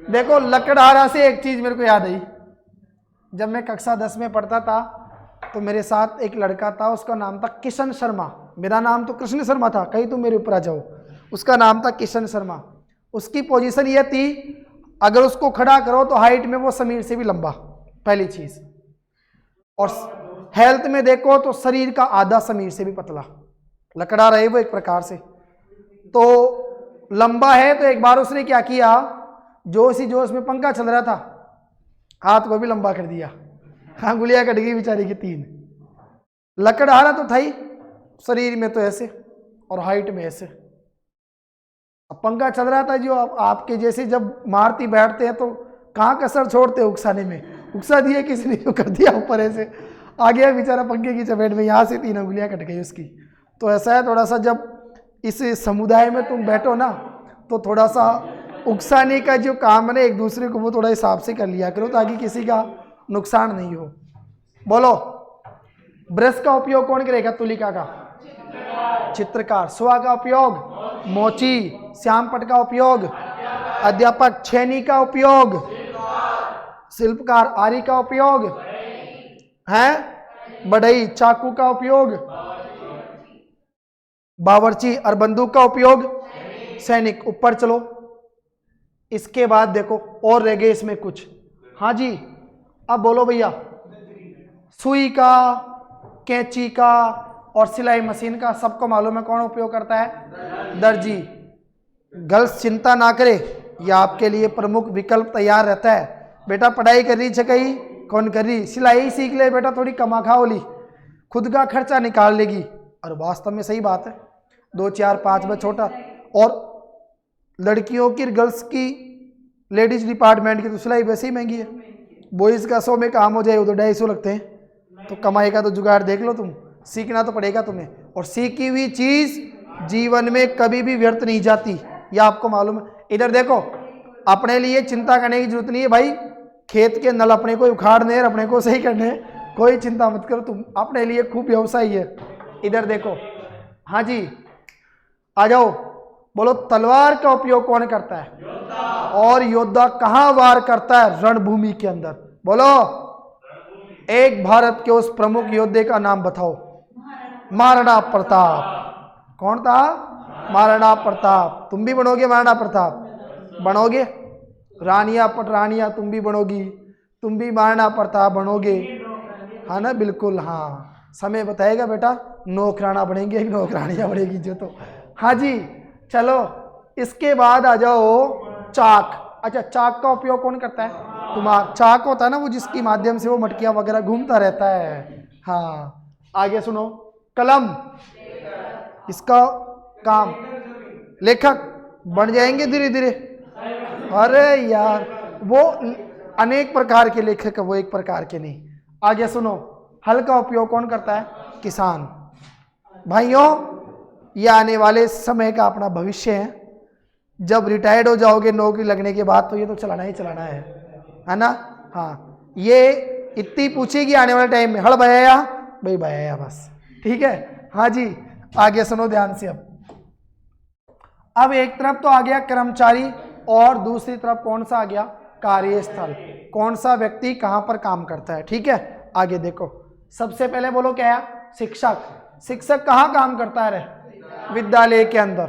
देखो, लकड़हारा से एक चीज मेरे को याद आई। जब मैं कक्षा 10 में पढ़ता था तो मेरे साथ एक लड़का था, उसका नाम था किशन शर्मा। मेरा नाम तो कृष्ण शर्मा था, कहीं तुम मेरे ऊपर आ जाओ। उसका नाम था किशन शर्मा। उसकी पोजीशन ये थी, अगर उसको खड़ा करो तो हाइट में वो समीर से भी लंबा, पहली चीज। और हेल्थ में देखो तो शरीर का आधा समीर से भी पतला। लकड़ा रहे वो एक प्रकार से। तो लंबा है, तो एक बार उसने क्या किया, जोश ही जोश में पंखा चल रहा था, हाथ को भी लंबा कर दिया। अंगुलियां कट गई बेचारी की 3। लकड़हारा तो था ही, शरीर में तो ऐसे और हाइट में ऐसे। अब पंखा चल रहा था, जो आपके जैसे जब मारती बैठते हैं तो कहाँ कसर छोड़ते हैं उकसाने में, उकसा दिया किसी ने, तो कर दिया ऊपर ऐसे, आ गया बेचारा पंखे की चपेट में, यहाँ से 3 अंगुलियां कट गई उसकी। तो ऐसा है थोड़ा सा, जब इस समुदाय में तुम बैठो ना तो थोड़ा सा उकसाने का जो काम है ना एक दूसरे को, वो थोड़ा हिसाब से कर लिया करो ताकि किसी का नुकसान नहीं हो। बोलो, ब्रश का उपयोग कौन करेगा? तुलिका का। चित्रकार। सुआ का उपयोग? मोची। श्यामपट का उपयोग? अध्यापक। छेनी का उपयोग? शिल्पकार। आरी का उपयोग है? बढ़ई। चाकू का उपयोग? बावर्ची। और बंदूक का उपयोग? सैनिक। ऊपर चलो, इसके बाद देखो और रह गए इसमें कुछ। हाँ जी, अब बोलो भैया। सुई का, कैंची का और सिलाई मशीन का सबको मालूम है कौन उपयोग करता है? दर्जी। गर्ल्स चिंता ना करे, यह आपके लिए प्रमुख विकल्प तैयार रहता है। बेटा पढ़ाई कर रही छकई कौन कर रही, सिलाई सीख ले बेटा, थोड़ी कमा खाओली, खुद का खर्चा निकाल लेगी। और वास्तव में सही बात है, 2 4 5 में छोटा। और लड़कियों की, गर्ल्स की, लेडीज डिपार्टमेंट की तो सिलाई वैसे ही महंगी है। बॉयज़ का 100 में काम हो जाए, उधर 250 लगते हैं। तो कमाई का तो जुगाड़ देख लो तुम, सीखना तो पड़ेगा तुम्हें। और सीखी हुई चीज़ जीवन में कभी भी व्यर्थ नहीं जाती, यह आपको मालूम है। इधर देखो, अपने लिए चिंता करने की जरूरत नहीं है भाई, खेत के नल अपने को उखाड़ने और अपने को सही करने, कोई चिंता मत करो, तुम अपने लिए खूब व्यवसाय है। इधर देखो, हाँ जी आ जाओ, बोलो तलवार का उपयोग कौन करता है? योद्धा। और योद्धा कहाँ वार करता है? रणभूमि के अंदर। बोलो एक भारत के उस प्रमुख योद्धे का नाम बताओ। महाराणा प्रताप। कौन था? महाराणा प्रताप। तुम भी बनोगे महाराणा प्रताप? बनोगे? रानिया पटरानिया तुम भी बनोगी, तुम भी महाराणा प्रताप बनोगे, हाँ ना? बिल्कुल हाँ, समय बताएगा बेटा, नौकराना बनेंगे, एक नौकरानियाँ बनेगी जो तो। हाँ जी चलो, इसके बाद आ जाओ चाक। अच्छा, चाक का उपयोग कौन करता है? तुम्हारा चाक होता है ना वो, जिसके माध्यम से वो मटकियाँ वगैरह घूमता रहता है। हाँ आगे सुनो, कलम, इसका काम लेखक बन जाएंगे धीरे धीरे। अरे यार वो अनेक प्रकार के लेखक है, वो एक प्रकार के नहीं। आगे सुनो, हल का उपयोग कौन करता है? किसान। भाइयों ये आने वाले समय का अपना भविष्य है, जब रिटायर्ड हो जाओगे नौकरी लगने के बाद तो ये तो चलाना ही चलाना है ना? हाँ, ये इतनी पूछेगी आने वाले टाइम में, हल बयाया भाई, बयाया बस, ठीक है। हाँ जी आगे सुनो ध्यान से। अब एक तरफ तो आ गया कर्मचारी और दूसरी तरफ कौन सा आ गया? कार्यस्थल। कौन सा व्यक्ति कहाँ पर काम करता है, ठीक है। आगे देखो, सबसे पहले बोलो क्या है? शिक्षक। शिक्षक कहाँ काम करता है रे? विद्यालय के अंदर।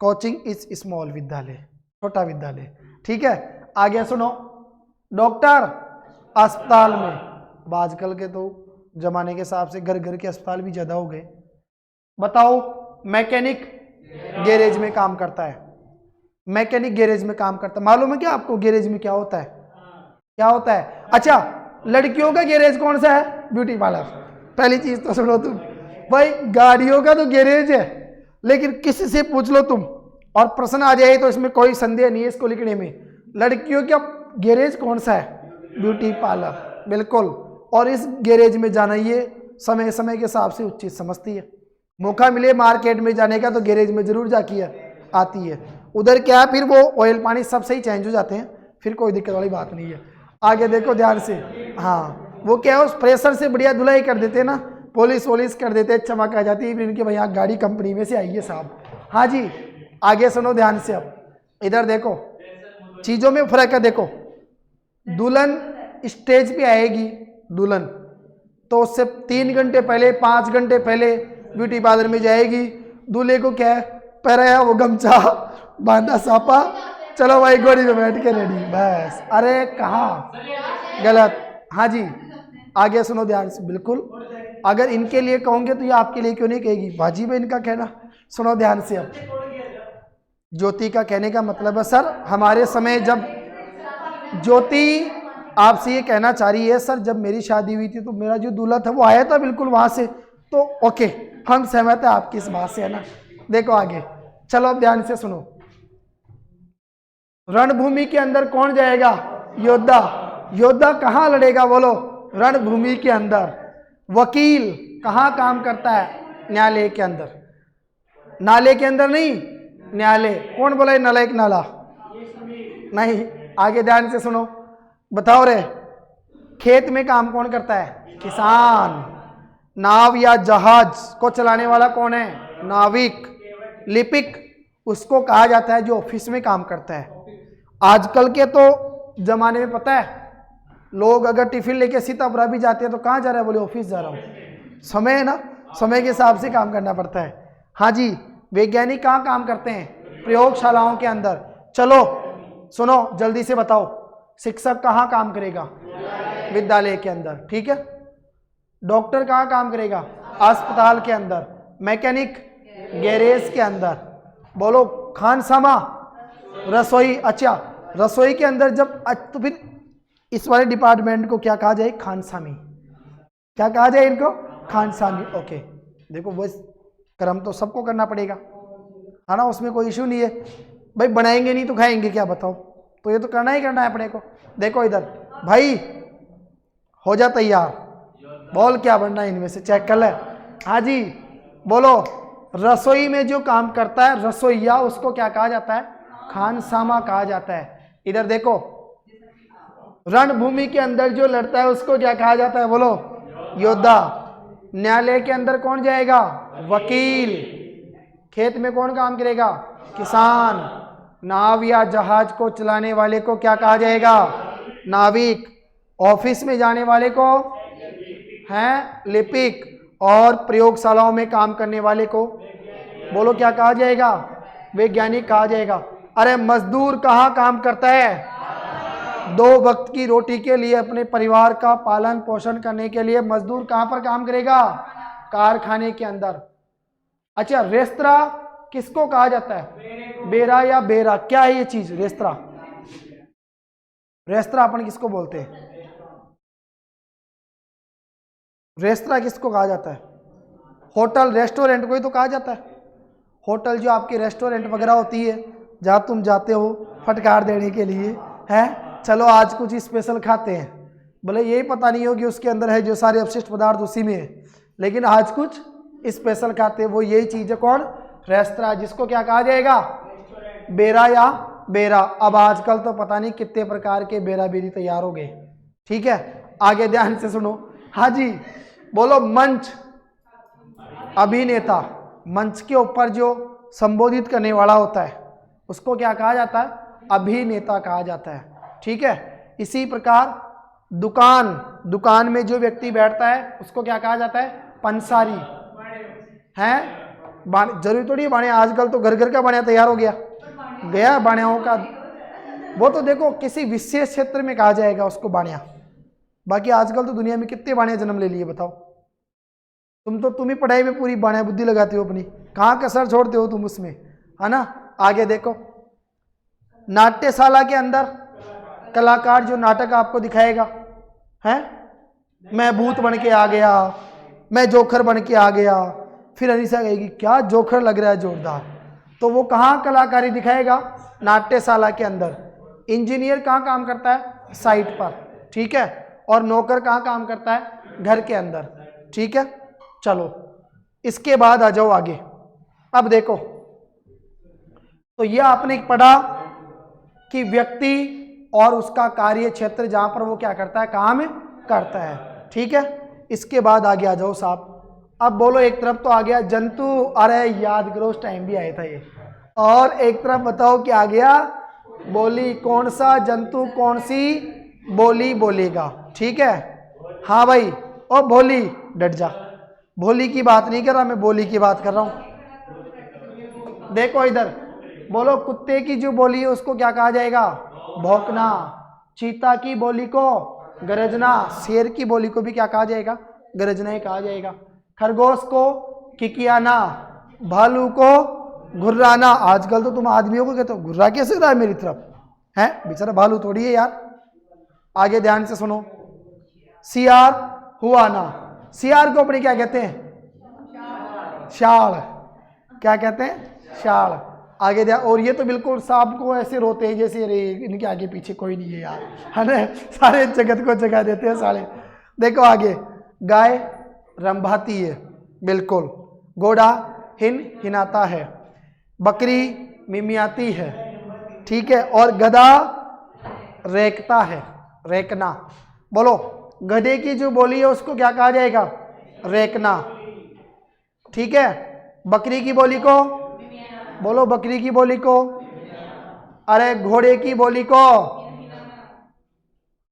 कोचिंग इज स्मॉल, विद्यालय छोटा विद्यालय, ठीक है। आगे सुनो, डॉक्टर अस्पताल में। आजकल के तो जमाने के हिसाब से घर घर के अस्पताल भी ज्यादा हो गए। बताओ, मैकेनिक गैरेज में काम करता है। मैकेनिक गैरेज में काम करता है। मालूम है क्या आपको गैरेज में क्या होता है? क्या होता है? अच्छा, लड़कियों का गैरेज कौन सा है? Beauty parlour. पहली चीज तो सुनो तुम भाई, गाड़ियों का तो गैरेज है, लेकिन किसी से पूछ लो तुम और प्रश्न आ जाए तो इसमें कोई संदेह नहीं है इसको लिखने में। लड़कियों का गैरेज कौन सा है? ब्यूटी पार्लर, बिल्कुल। और इस गैरेज में जाना ये समय समय के हिसाब से उचित समझती है। मौका मिले मार्केट में जाने का तो गैरेज में जरूर जाती है। उधर क्या है, फिर वो ऑयल पानी सब सही चेंज हो जाते हैं, फिर कोई दिक्कत वाली बात नहीं है। आगे देखो ध्यान से। हाँ, वो क्या है, उस प्रेशर से बढ़िया धुलाई कर देते हैं ना, पॉलिश कर देते हैं, चमक आ जाती है, फिर इनके भैया गाड़ी कंपनी में से आई है साहब। हाँ जी आगे सुनो ध्यान से। अब इधर देखो, चीजों में फर्क है। देखो, दुल्हन स्टेज पे आएगी, दुल्हन तो उससे 3 घंटे पहले 5 घंटे पहले ब्यूटी पार्लर में जाएगी। दूल्हे को क्या है, पहनाया वो गमछा, बांधा सापा, चलो भाई गोरी में बैठ के रेडी, बस। अरे कहाँ, गलत। हाँ जी आगे सुनो ध्यान से। बिल्कुल, अगर इनके लिए कहोगे तो ये आपके लिए क्यों नहीं कहेगी? बाजी में इनका कहना, सुनो ध्यान से। अब ज्योति का कहने का मतलब है, सर हमारे समय जब, ज्योति आपसे ये कहना चाह रही है, सर जब मेरी शादी हुई थी तो मेरा जो दूल्हा था वो आया था बिल्कुल वहां से, तो ओके हम सहमत है आपकी इस बात से, है ना। देखो आगे चलो, अब ध्यान से सुनो। रणभूमि के अंदर कौन जाएगा? योद्धा। योद्धा कहाँ लड़ेगा? बोलो, रणभूमि के अंदर। वकील कहाँ काम करता है? न्यायालय के अंदर। नाले के अंदर नहीं, न्यायालय। कौन बोला है नालायक? नाला नहीं। आगे ध्यान से सुनो, बताओ रे, खेत में काम कौन करता है? किसान। नाव या जहाज को चलाने वाला कौन है? नाविक। लिपिक उसको कहा जाता है जो ऑफिस में काम करता है। आजकल के तो जमाने में पता है, लोग अगर टिफिन लेके सीतापुरा भी जाते हैं तो कहाँ जा रहा है? बोले ऑफिस जा रहा हूँ। समय है ना, समय के हिसाब से काम करना पड़ता है। हाँ जी, वैज्ञानिक कहाँ काम करते हैं? प्रयोगशालाओं के अंदर। चलो सुनो जल्दी से बताओ, शिक्षक कहाँ काम करेगा? विद्यालय के अंदर, ठीक है। डॉक्टर कहाँ काम करेगा? अस्पताल के अंदर। मैकेनिक गैरेज के अंदर। बोलो, खानसामा रसोई। अच्छा, रसोई के अंदर जब, तो फिर इस वाले डिपार्टमेंट को क्या कहा जाए? खानसामी। क्या कहा जाए इनको? खानसामी। ओके, देखो वो कर्म तो सबको करना पड़ेगा, है ना, उसमें कोई इशू नहीं है भाई। बनाएंगे नहीं तो खाएंगे क्या? बताओ, तो ये तो करना ही करना है अपने को। देखो इधर भाई, हो जा तैयार, बोल क्या बनना है इनमें से, चेक कर ले। हाँ जी बोलो, रसोई में जो काम करता है रसोईया, उसको क्या कहा जाता है? खानसामा कहा जाता है। इधर देखो, रणभूमि के अंदर जो लड़ता है उसको क्या कहा जाता है, बोलो? योद्धा। न्यायालय के अंदर कौन जाएगा? वकील। खेत में कौन काम करेगा? किसान। नाव या जहाज को चलाने वाले को क्या कहा जाएगा? नाविक। ऑफिस में जाने वाले को हैं लिपिक। और प्रयोगशालाओं में काम करने वाले को बोलो क्या कहा जाएगा? वैज्ञानिक कहा जाएगा। अरे मजदूर कहाँ काम करता है? 2 वक्त की रोटी के लिए, अपने परिवार का पालन पोषण करने के लिए मजदूर कहाँ पर काम करेगा? कारखाने के अंदर। अच्छा, रेस्तरा किसको कहा जाता है? बेरा या बेरा, क्या है ये चीज? रेस्तरा। रेस्तरा अपन किसको बोलते हैं? रेस्तरा किसको कहा जाता है? होटल रेस्टोरेंट को ही तो कहा जाता है। होटल जो आपके रेस्टोरेंट वगैरह होती है, जहाँ तुम जाते हो फटकार देने के लिए, है चलो आज कुछ स्पेशल खाते हैं, बोले यही पता नहीं होगी उसके अंदर है जो सारे अपशिष्ट पदार्थ उसी में है, लेकिन आज कुछ स्पेशल खाते हैं, वो यही चीज़ है कौन? रेस्तरा। जिसको क्या कहा जाएगा? बेरा या बेरा। अब आजकल तो पता नहीं कितने प्रकार के बेरा बेरी तैयार हो गए। ठीक है, आगे ध्यान से सुनो। हाँ जी, बोलो मंच। अभिनेता, मंच के ऊपर जो संबोधित करने वाला होता है उसको क्या कहा जाता है? अभिनेता कहा जाता है। ठीक है, इसी प्रकार दुकान, दुकान में जो व्यक्ति बैठता है उसको क्या कहा जाता है? पंसारी। हैं जरूरी थोड़ी है बाणिया, आजकल तो घर घर का बाणिया तैयार हो गया बाणियाओं का। वो तो देखो किसी विशेष क्षेत्र में कहा जाएगा उसको बाणिया, बाकी आजकल तो दुनिया में कितने बाणिया जन्म ले लिए बताओ। तुम ही पढ़ाई में पूरी बाणिया बुद्धि लगाते हो अपनी, कहाँ कसर छोड़ते हो तुम उसमें, है ना। आगे देखो, नाट्यशाला के अंदर कलाकार जो नाटक आपको दिखाएगा, हैं मैं भूत बन के आ गया, मैं जोकर बन के आ गया, फिर अनीसा कहेगी क्या जोकर लग रहा है जोरदार, तो वो कहाँ कलाकारी दिखाएगा? नाट्यशाला के अंदर। इंजीनियर कहाँ काम करता है? साइट पर। ठीक है, और नौकर कहाँ काम करता है? घर के अंदर। ठीक है, चलो इसके बाद आ जाओ आगे। अब देखो, तो यह आपने पढ़ा कि व्यक्ति और उसका कार्य क्षेत्र जहां पर वो क्या करता है? काम करता है। ठीक है, इसके बाद आगे आ जाओ साहब। अब बोलो, एक तरफ तो आ गया जंतु, अरे याद करो उस टाइम भी आया था ये, और एक तरफ बताओ क्या आ गया? बोली। कौन सा जंतु कौन सी बोली बोलेगा? ठीक है, हाँ भाई, ओ भोली डट जा, भोली की बात नहीं कर रहा मैं, बोली की बात कर रहा हूं। देखो इधर, बोलो कुत्ते की जो बोली है उसको क्या कहा जाएगा? भौंकना। चीता की बोली को गरजना। शेर की बोली को भी क्या कहा जाएगा? गरजना ही कहा जाएगा। खरगोश को किकियाना, भालू को घुर्राना। आजकल तो तुम आदमियों को कहते हो घुर्रा कैसे रहा है मेरी तरफ, है बेचारा भालू थोड़ी है यार। आगे ध्यान से सुनो, सियार हुआना। सियार को अपने क्या कहते हैं? शाल। क्या कहते हैं? शाल। आगे ध्यान, और ये तो बिल्कुल सांप को ऐसे रोते हैं जैसे अरे इनके आगे पीछे कोई नहीं है यार, है ना, सारे जगत को जगा देते हैं साले। देखो आगे, गाय रंभाती है, बिल्कुल। घोड़ा हिनाता है, बकरी मिमियाती है, ठीक है, और गधा रेकता है, रेकना। बोलो, गधे की जो बोली है उसको क्या कहा जाएगा? रेकना। ठीक है, बकरी की बोली को बोलो, बकरी की बोली को, अरे घोड़े की बोली को,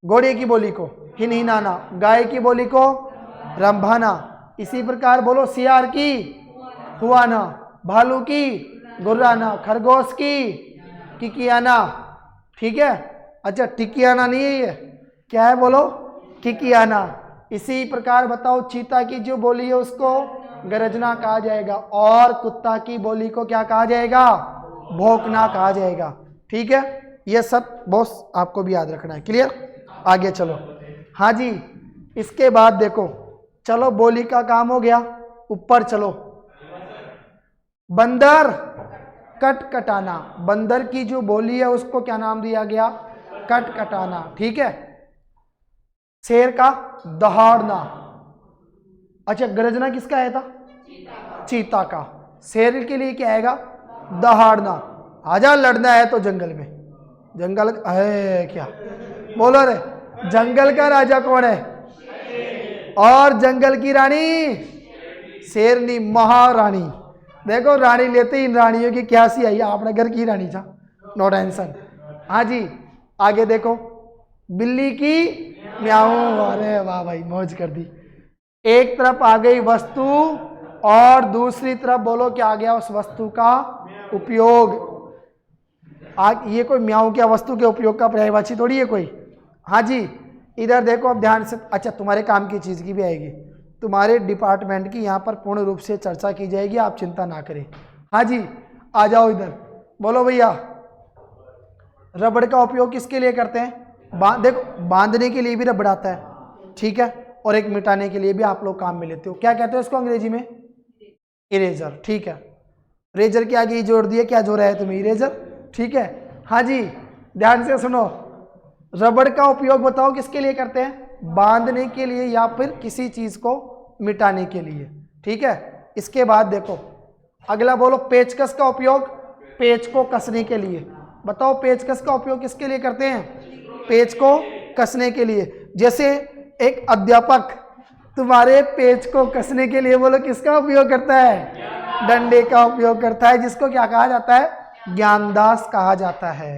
घोड़े की बोली को हिनहिनाना, गाय की बोली को रंभाना। इसी प्रकार बोलो, सियार की हुआना, भालू की गुर्राना, खरगोश की किकियाना। ठीक है, अच्छा टिकियाना नहीं है ये, क्या है बोलो? किकियाना। इसी प्रकार बताओ, चीता की जो बोली है उसको गरजना कहा जाएगा, और कुत्ता की बोली को क्या कहा जाएगा? भौंकना कहा जाएगा। ठीक है, ये सब बॉस आपको भी याद रखना है। क्लियर? आगे चलो। हाँ जी, इसके बाद देखो, चलो बोली का काम हो गया, ऊपर चलो। बंदर कटकटाना, बंदर की जो बोली है उसको क्या नाम दिया गया? कटकटाना। ठीक है, शेर का दहाड़ना। अच्छा, गरजना किसका आया था? चीता का। शेर के लिए क्या आएगा? दहाड़ना। आजा लड़ना है तो जंगल में, जंगल है क्या बोलो रे, जंगल का राजा कौन है? और जंगल की रानी शेरनी, महारानी। देखो रानी लेते ही इन रानियों की क्या सी आई, आपने घर की रानी था, नो टेंशन। हाँ जी, आगे देखो, बिल्ली की म्याऊं। अरे वाह भाई, मौज कर दी। एक तरफ आ गई वस्तु और दूसरी तरफ बोलो क्या आ गया उस वस्तु का उपयोग। ये कोई म्याऊं क्या वस्तु के उपयोग का पर्यायवाची थोड़ी है कोई। हाँ जी, इधर देखो अब ध्यान से। अच्छा, तुम्हारे काम की चीज की भी आएगी, तुम्हारे डिपार्टमेंट की यहाँ पर पूर्ण रूप से चर्चा की जाएगी, आप चिंता ना करें। हाँ जी, आ जाओ इधर। बोलो भैया, रबड़ का उपयोग किसके लिए करते हैं? देखो, बांधने के लिए भी रबड़ आता है, ठीक है, और एक मिटाने के लिए भी आप लोग काम में लेते हो। क्या कहते हो इसको अंग्रेजी में? इरेजर, ठीक है। रेजर के आगे जोड़ दिए, क्या जोड़ा है तुम्हें? इरेजर, ठीक है। हाँ जी, ध्यान से सुनो, रबड़ का उपयोग बताओ किसके लिए करते हैं? बांधने के लिए या फिर किसी चीज को मिटाने के लिए, ठीक है। इसके बाद देखो अगला, बोलो पेचकस का उपयोग पेच को कसने के लिए। बताओ पेचकस का उपयोग किसके लिए करते हैं? पेच को कसने के लिए। जैसे एक अध्यापक तुम्हारे पेच को कसने के लिए बोलो किसका उपयोग करता है? डंडे का उपयोग करता है, जिसको क्या कहा जाता है? ज्ञानदास कहा जाता है।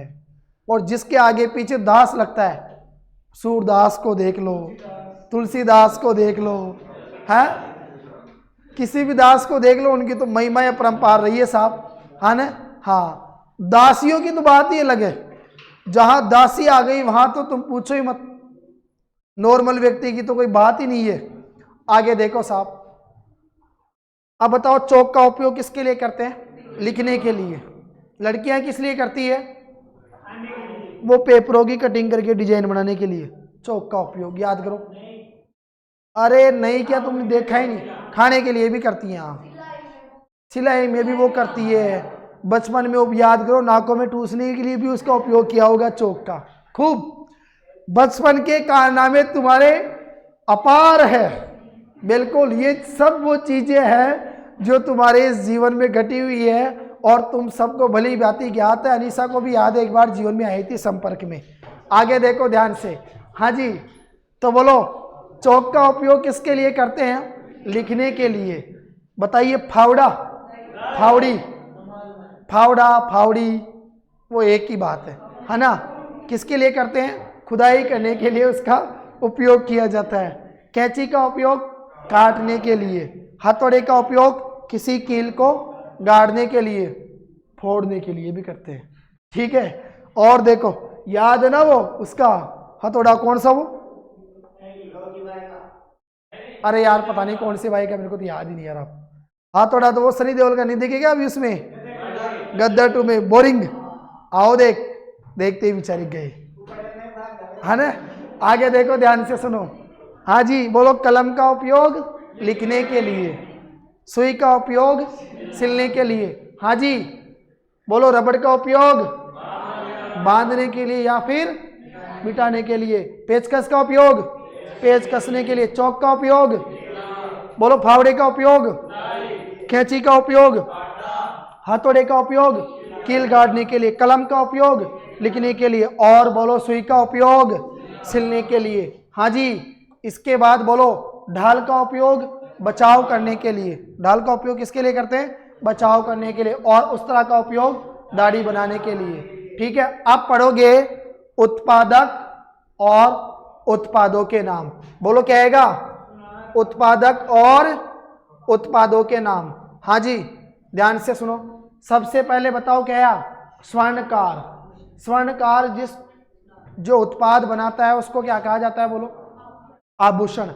और जिसके आगे पीछे दास लगता है, सूरदास को देख लो, तुलसीदास को देख लो, है किसी भी दास को देख लो, उनकी तो महिमा या परंपार रही है साहब, है ना। हाँ, दासियों की तो बात ही अलग है, जहां दासी आ गई वहां तो तुम पूछो ही मत, नॉर्मल व्यक्ति की तो कोई बात ही नहीं है। आगे देखो साहब, अब बताओ चौक का उपयोग किसके लिए करते हैं? लिखने के लिए। लड़कियां किस लिए करती है? वो पेपरों की कटिंग करके डिजाइन बनाने के लिए चौक का उपयोग, याद करो। अरे नहीं, क्या तुमने देखा ही नहीं? खाने के लिए भी करती हैं, सिलाई में भी वो करती है। बचपन में वो याद करो, नाकों में ठूसने के लिए भी उसका उपयोग किया होगा चौक का, खूब। बचपन के कारनामे तुम्हारे अपार है, बिल्कुल। ये सब वो चीजें हैं जो तुम्हारे इस जीवन में घटी हुई है, और तुम सबको भली भांति ज्ञात है। अनीसा को भी याद है, एक बार जीवन में आई थी संपर्क में। आगे देखो ध्यान से। हाँ जी, तो बोलो चौक का उपयोग किसके लिए करते हैं? लिखने के लिए। बताइए, फावड़ा, फावड़ी, फावड़ा, फावड़ी, वो एक ही बात है ना। किसके लिए करते हैं? खुदाई करने के लिए उसका उपयोग किया जाता है। कैंची का उपयोग काटने के लिए। हथौड़े का उपयोग किसी कील को गाड़ने के लिए, फोड़ने के लिए भी करते हैं, ठीक है। और देखो, याद है ना वो उसका हथौड़ा, कौन सा वो? अरे यार पता नहीं कौन सी भाई का, मेरे को तो याद ही नहीं यार। आप हथौड़ा तो वो सनी देओल का नहीं दिखेगा अभी उसमें, गद्दार 2 में, बोरिंग। आओ देख, देखते ही बेचारे गए, है ना। आगे देखो ध्यान से सुनो। हाँ जी, बोलो कलम का उपयोग लिखने के लिए, सुई का उपयोग सिलने के लिए। हाँ जी, बोलो रबड़ का उपयोग बांधने के लिए या फिर मिटाने के लिए। पेचकस का उपयोग पेच कसने के लिए। चौक का उपयोग, बोलो फावड़े का उपयोग, कैंची का उपयोग, हथौड़े का उपयोग कील गाड़ने के लिए, कलम का उपयोग लिखने के लिए, और बोलो सुई का उपयोग सिलने के लिए। हाँ जी, इसके बाद बोलो ढाल का उपयोग बचाव करने के लिए। ढाल का उपयोग किसके लिए करते हैं? बचाव करने के लिए। और उस तरह का उपयोग दाढ़ी बनाने के लिए, ठीक है। अब पढ़ोगे उत्पादक और उत्पादों के नाम। बोलो क्या आएगा? उत्पादक और उत्पादों के नाम। हाँ जी, ध्यान से सुनो। सबसे पहले बताओ क्या आया? स्वर्णकार। स्वर्णकार जो उत्पाद बनाता है उसको क्या कहा जाता है? बोलो आभूषण।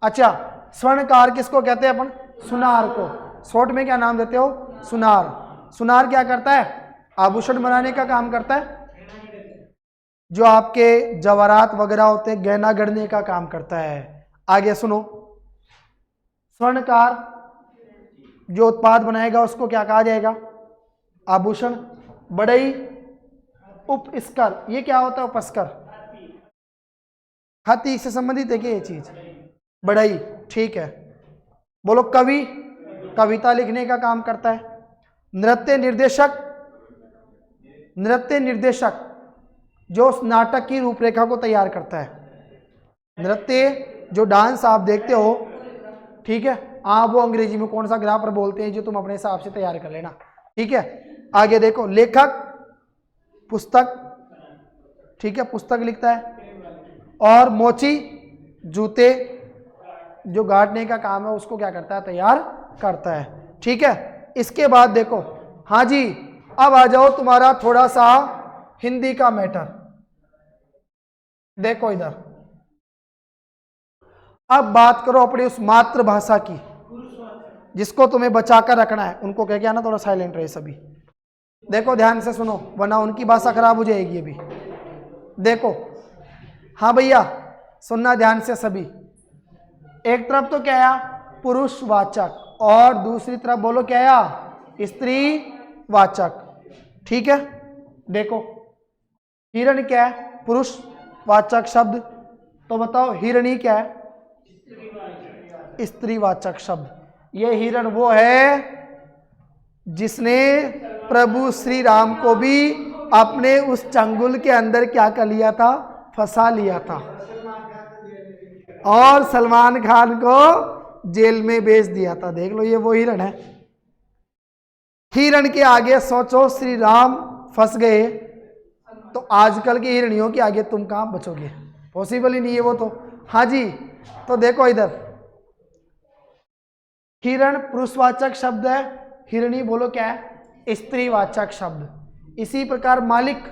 अच्छा, स्वर्णकार किसको कहते हैं अपन? सुनार को। शॉर्ट में क्या नाम देते हो? सुनार। सुनार क्या करता है? आभूषण बनाने का काम करता है। जो आपके जवाहरात वगैरह होते हैं, गहना गढ़ने का काम करता है। आगे सुनो, स्वर्णकार जो उत्पाद बनाएगा उसको क्या कहा जाएगा? आभूषण। बढ़ई, उपस्कर, ये क्या होता है? उपस्कर, हाथी से संबंधित है क्या ये चीज? बढ़ई, ठीक है। बोलो कवि, कविता लिखने का काम करता है। नृत्य निर्देशक, नृत्य निर्देशक जो उस नाटक की रूपरेखा को तैयार करता है। नृत्य जो डांस आप देखते हो, ठीक है, हाँ वो अंग्रेजी में कौन सा ग्राफर बोलते हैं जो तुम अपने हिसाब से तैयार कर लेना, ठीक है। आगे देखो, लेखक पुस्तक, ठीक है, पुस्तक लिखता है। और मोची जूते जो गाड़ने का काम है उसको क्या करता है, तैयार करता है, ठीक है। इसके बाद देखो, हाँ जी, अब आ जाओ तुम्हारा थोड़ा सा हिंदी का मैटर। देखो इधर, अब बात करो अपनी उस मातृभाषा की जिसको तुम्हें बचाकर रखना है। उनको कह के आना थोड़ा साइलेंट रहे सभी। देखो ध्यान से सुनो वरना उनकी भाषा खराब हो जाएगी अभी। देखो, हाँ भैया सुनना ध्यान से सभी। एक तरफ तो क्या आया, पुरुषवाचक, और दूसरी तरफ बोलो क्या आया, स्त्रीवाचक, ठीक है। देखो हिरण क्या है, पुरुषवाचक शब्द, तो बताओ हिरणी क्या है, स्त्रीवाचक शब्द। ये हिरण वो है जिसने प्रभु श्री राम को भी अपने उस चंगुल के अंदर क्या कर लिया था, फंसा लिया था, और सलमान खान को जेल में भेज दिया था। देख लो ये वो हिरण है। हिरण के आगे सोचो श्री राम फंस गए तो आजकल की हिरणियों के आगे तुम कहां बचोगे, पॉसिबल ही नहीं है वो तो। हाँ जी, तो देखो इधर, हिरण पुरुषवाचक शब्द है, हिरणी बोलो क्या है, स्त्रीवाचक शब्द। इसी प्रकार मालिक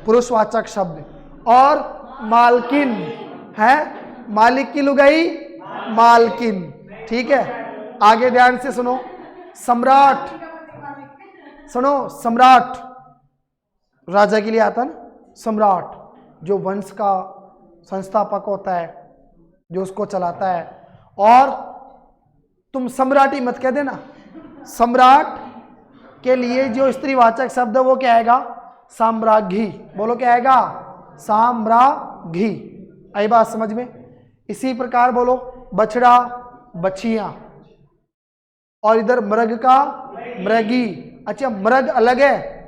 पुरुषवाचक शब्द, और मालकिन है, मालिक की लुगाई मालकिन, ठीक है। आगे ध्यान से सुनो, सम्राट, सुनो सम्राट राजा के लिए आता ना, सम्राट जो वंश का संस्थापक होता है, जो उसको चलाता है। और तुम सम्राट ही मत कह देना, सम्राट के लिए जो स्त्रीवाचक शब्द है वो क्या आएगा, साम्राज्ञी। बोलो क्या आएगा, साम्राज्ञी। आई बात समझ में। इसी प्रकार बोलो बछड़ा बछिया, और इधर मृग का मृगी। अच्छा मृग अलग है,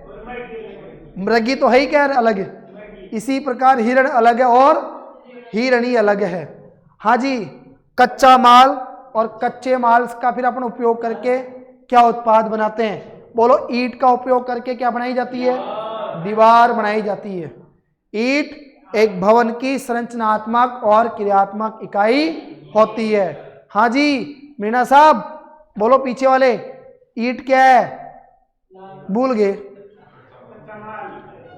मृगी तो है ही क्या अलग है। इसी प्रकार हिरण अलग है और हिरणी अलग है। हाँ जी, कच्चा माल और कच्चे माल का फिर अपन उपयोग करके क्या उत्पाद बनाते हैं, बोलो ईंट का उपयोग करके क्या बनाई जाती है, दीवार बनाई जाती है। ईंट एक भवन की संरचनात्मक और क्रियात्मक इकाई होती है। हाँ जी मीना साहब बोलो पीछे वाले, ईंट क्या है, भूल गए,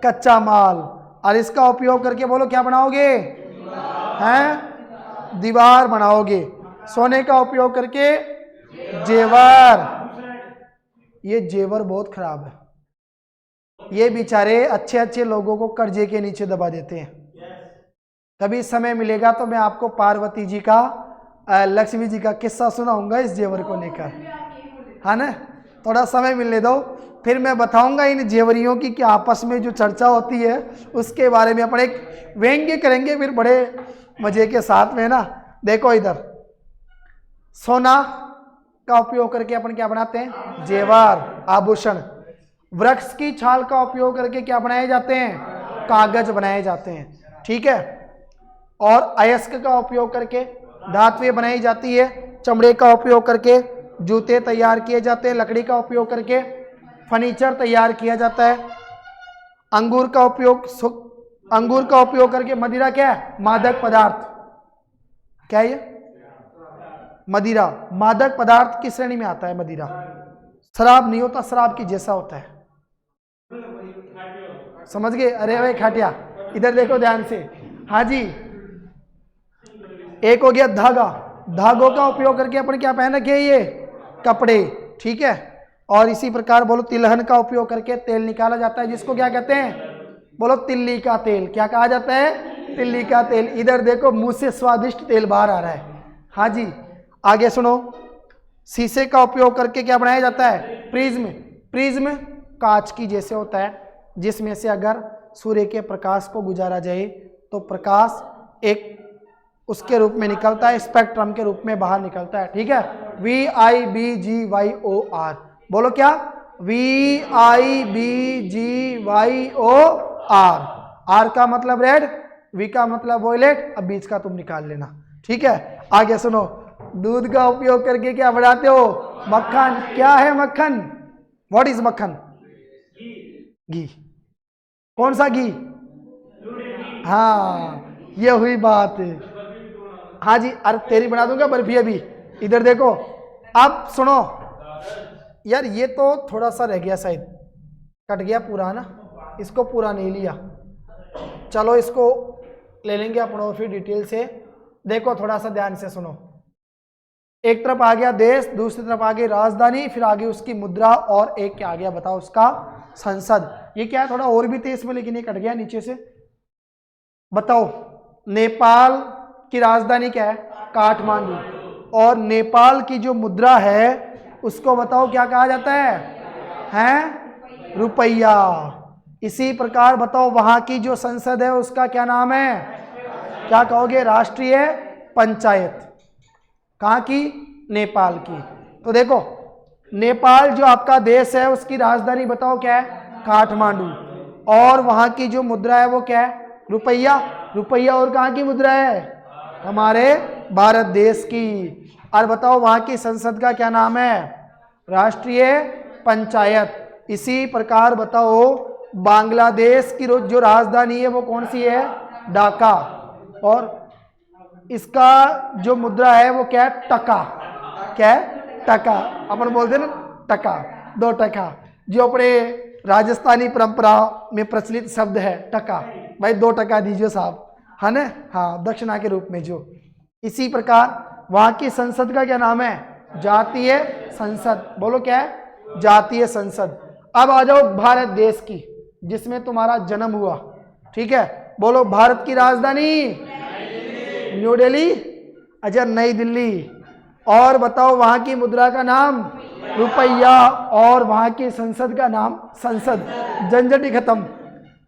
कच्चा माल, और इसका उपयोग करके बोलो क्या बनाओगे, हैं दीवार बनाओगे। सोने का उपयोग करके जेवर। ये जेवर बहुत खराब है, ये बेचारे अच्छे अच्छे लोगों को कर्जे के नीचे दबा देते हैं। कभी समय मिलेगा तो मैं आपको पार्वती जी का लक्ष्मी जी का किस्सा सुनाऊंगा इस जेवर को लेकर, है ना। थोड़ा समय मिलने दो, फिर मैं बताऊंगा इन जेवरियों की कि आपस में जो चर्चा होती है उसके बारे में अपन एक व्यंग्य करेंगे फिर बड़े मजे के साथ में ना। देखो इधर, सोना का उपयोग करके अपन क्या बनाते हैं, जेवर आभूषण। वृक्ष की छाल का उपयोग करके क्या बनाए जाते हैं, कागज बनाए जाते हैं, ठीक है। और अयस्क का उपयोग करके धातुएं बनाई जाती है। चमड़े का उपयोग करके जूते तैयार किए जाते हैं। लकड़ी का उपयोग करके फर्नीचर तैयार किया जाता है। अंगूर का उपयोग करके मदिरा क्या है, मादक पदार्थ। क्या है ये, मदिरा मादक पदार्थ की श्रेणी में आता है। मदिरा शराब नहीं होता, शराब की जैसा होता है, समझ गए। अरे भाई खाटिया इधर देखो ध्यान से। हाँ जी, एक हो गया धागा, धागों का उपयोग करके अपन क्या पहन रखे, ये कपड़े, ठीक है। और इसी प्रकार बोलो तिलहन का उपयोग करके तेल निकाला जाता है, जिसको क्या कहते हैं, बोलो तिल्ली का तेल। क्या कहा जाता है, तिल्ली का तेल। इधर देखो मुंह से स्वादिष्ट तेल बाहर आ रहा है। हाँ जी आगे सुनो, शीशे का उपयोग करके क्या बनाया जाता है, प्रिज्म। प्रिज्म कांच की जैसे होता है, जिसमें से अगर सूर्य के प्रकाश को गुजारा जाए तो प्रकाश एक उसके रूप में निकलता है, स्पेक्ट्रम के रूप में बाहर निकलता है, ठीक है। VIBGYOR बोलो क्या, VIBGYOR। आर का मतलब रेड, वी का मतलब वॉयलेट, अब बीच का तुम निकाल लेना, ठीक है। आगे सुनो, दूध का उपयोग करके क्या बनाते हो? मक्खन। क्या है मक्खन? व्हाट इज मक्खन? घी। कौन सा घी? हाँ, ये हुई बात। हाँ जी, अरे तेरी बना दूंगा बर्फी अभी। इधर देखो, अब सुनो यार, ये तो थोड़ा सा रह गया शायद, कट गया पूरा ना, इसको पूरा नहीं लिया। चलो इसको ले लेंगे अपन और फिर डिटेल से। देखो थोड़ा सा ध्यान से सुनो, एक तरफ आ गया देश, दूसरी तरफ आ गई राजधानी, फिर आगे उसकी मुद्रा, और एक क्या आ गया बताओ? उसका संसद। ये क्या है, थोड़ा और भी तेज में, लेकिन ये कट गया नीचे से। बताओ, नेपाल की राजधानी क्या है? काठमांडू। और नेपाल की जो मुद्रा है उसको बताओ क्या कहा जाता है? हैं? रुपया। इसी प्रकार बताओ, वहां की जो संसद है उसका क्या नाम है? क्या कहोगे? राष्ट्रीय पंचायत। कहाँ की? नेपाल की। तो देखो, नेपाल जो आपका देश है उसकी राजधानी बताओ क्या है? काठमांडू। और वहां की जो मुद्रा है वो क्या है? रुपया। रुपया। और कहाँ की मुद्रा है? हमारे भारत देश की। और बताओ वहां की संसद का क्या नाम है? राष्ट्रीय पंचायत। इसी प्रकार बताओ, बांग्लादेश की जो राजधानी है वो कौन सी है? ढाका। और इसका जो मुद्रा है वो क्या है? टका। क्या है? टका। अपन बोलते हैं ना टका, 2 टका, जो अपने राजस्थानी परंपरा में प्रचलित शब्द है टका। भाई 2 टका दीजिए साहब, है ना? हाँ, दक्षिणा के रूप में जो। इसी प्रकार वहां की संसद का क्या नाम है? जातीय संसद। बोलो क्या है? जातीय संसद। अब आ जाओ भारत देश की, जिसमें तुम्हारा जन्म हुआ, ठीक है। बोलो, भारत की राजधानी? न्यू दिल्ली। अच्छा, नई दिल्ली। और बताओ वहां की मुद्रा का नाम? रुपया। और वहां की संसद का नाम? संसद। झंझट ही खत्म।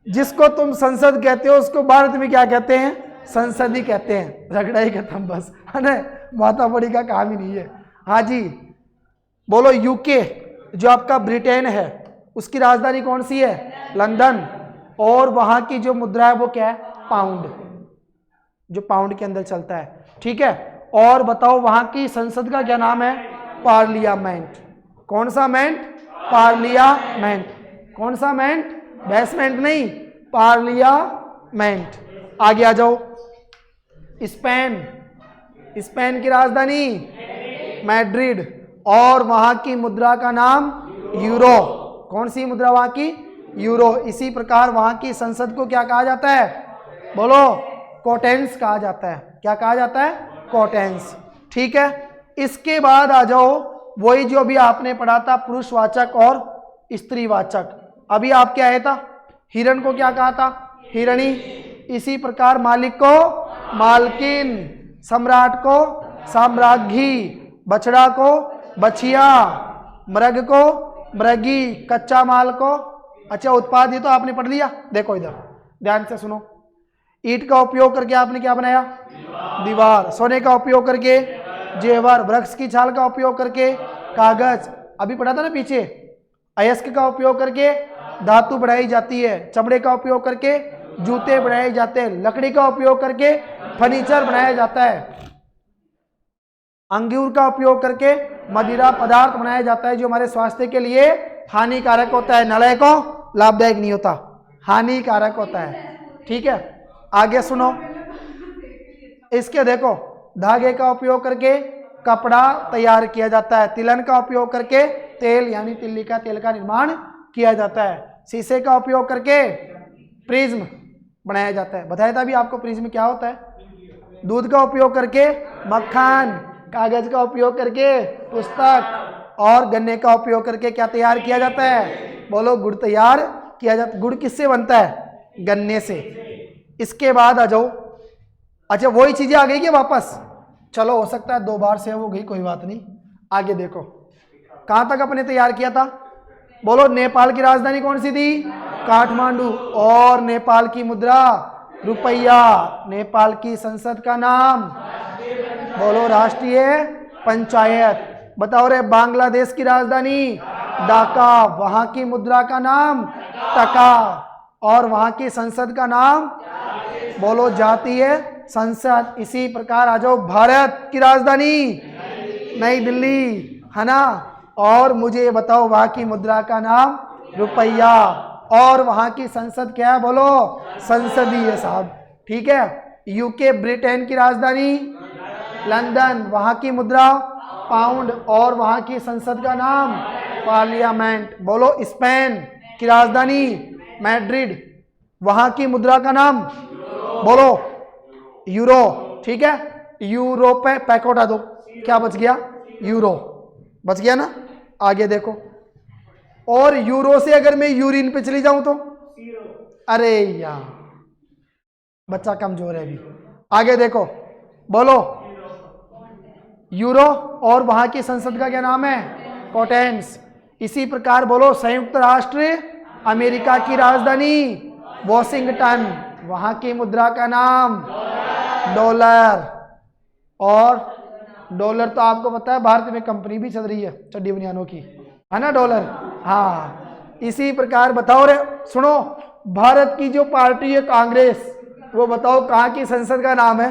जिसको तुम संसद कहते हो उसको भारत में क्या कहते हैं? संसद ही कहते हैं। झगड़ा ही खत्म बस, है ना? मातापड़ी का काम ही नहीं है। हाँ जी, बोलो यूके जो आपका ब्रिटेन है उसकी राजधानी कौन सी है? लंदन। और वहां की जो मुद्रा है वो क्या है? पाउंड, जो पाउंड के अंदर चलता है, ठीक है। और बताओ वहां की संसद का क्या नाम है? पार्लियामेंट। कौन सा मेंट? पार्लियामेंट। कौन सा मेंट? बेसमेंट नहीं, पार्लियामेंट। आगे आ जाओ, स्पेन। स्पेन की राजधानी? मैड्रिड। और वहां की मुद्रा का नाम? यूरो। कौन सी मुद्रा वहां की? यूरो। इसी प्रकार वहां की संसद को क्या कहा जाता है? बोलो, कोटेंस कहा जाता है। क्या कहा जाता है? कोटेंस, ठीक है। इसके बाद आ जाओ, वही जो अभी आपने पढ़ा था पुरुषवाचक और स्त्रीवाचक। अभी आप क्या आया था? हिरण को क्या कहा था? हिरणी। इसी प्रकार मालिक को मालकिन, सम्राट को साम्राज्ञी, बछड़ा को बछिया, मृग को मृगी, कच्चा माल को, अच्छा उत्पाद, ये तो आपने पढ़ लिया। देखो इधर ध्यान से सुनो, ईंट का उपयोग करके आपने क्या बनाया? दीवार। सोने का उपयोग करके जेवर। वृक्ष की छाल का उपयोग करके कागज, अभी पढ़ा था ना पीछे। अयस्क का उपयोग करके धातु बनाई जाती है। चमड़े का उपयोग करके जूते बनाए जाते हैं। लकड़ी का उपयोग करके फर्नीचर बनाया जाता है। अंगूर का उपयोग करके मदिरा पदार्थ बनाया जाता है, जो हमारे स्वास्थ्य के लिए हानिकारक होता है। नलय को लाभदायक नहीं होता, हानिकारक होता है, ठीक है। आगे सुनो, इसके देखो, धागे का उपयोग करके कपड़ा तैयार किया जाता है। तिलन का उपयोग करके तेल यानी तिल्ली का तेल का निर्माण किया जाता है। शीशे का उपयोग करके प्रिज्म बनाया जाता है। बताया था अभी आपको प्रिज्म क्या होता है। दूध का उपयोग करके मक्खन, कागज का उपयोग करके पुस्तक, और गन्ने का उपयोग करके क्या तैयार किया जाता है? बोलो, गुड़ तैयार किया जाता। गुड़ किससे बनता है? गन्ने से। इसके बाद आ जाओ, अच्छा वही चीजें आ गई क्या वापस? चलो, हो सकता है 2 बार सेव हो गई, कोई बात नहीं। आगे देखो, कहां तक अपने तैयार किया था? बोलो, नेपाल की राजधानी कौन सी थी? काठमांडू। और नेपाल की मुद्रा? रुपया। नेपाल की संसद का नाम? बोलो, राष्ट्रीय पंचायत। बताओ रे, बांग्लादेश की राजधानी? ढाका। वहां की मुद्रा का नाम? टका। और वहां की संसद का नाम? बोलो जातीय संसद। इसी प्रकार आ जाओ, भारत की राजधानी नई दिल्ली, है ना। और मुझे ये बताओ वहां की मुद्रा का नाम रुपया, और वहां की संसद क्या है, बोलो संसदीय साहब, ठीक है। यूके ब्रिटेन की राजधानी लंदन, वहां की मुद्रा पाउंड, और वहां की संसद का नाम पार्लियामेंट। बोलो स्पेन की राजधानी मैड्रिड, वहां की मुद्रा का नाम बोलो यूरो, ठीक है। यूरो पे पैक उठा दो, क्या बच गया, यूरो बच गया ना। आगे देखो, और यूरो से अगर मैं यूरिन पे चली जाऊं तो, अरे यार बच्चा कमजोर है अभी। आगे देखो, बोलो यूरो, और वहां की संसद का क्या नाम है, कोटेंस। इसी प्रकार बोलो संयुक्त राष्ट्र अमेरिका की राजधानी वॉशिंगटन, वहां की मुद्रा का नाम डॉलर। और डॉलर तो आपको पता है भारत में कंपनी भी चल रही है चड्डी बनियानों की, है ना डॉलर, हाँ। इसी प्रकार बताओ रे, सुनो, भारत की जो पार्टी है कांग्रेस, वो बताओ कहाँ की संसद का नाम है।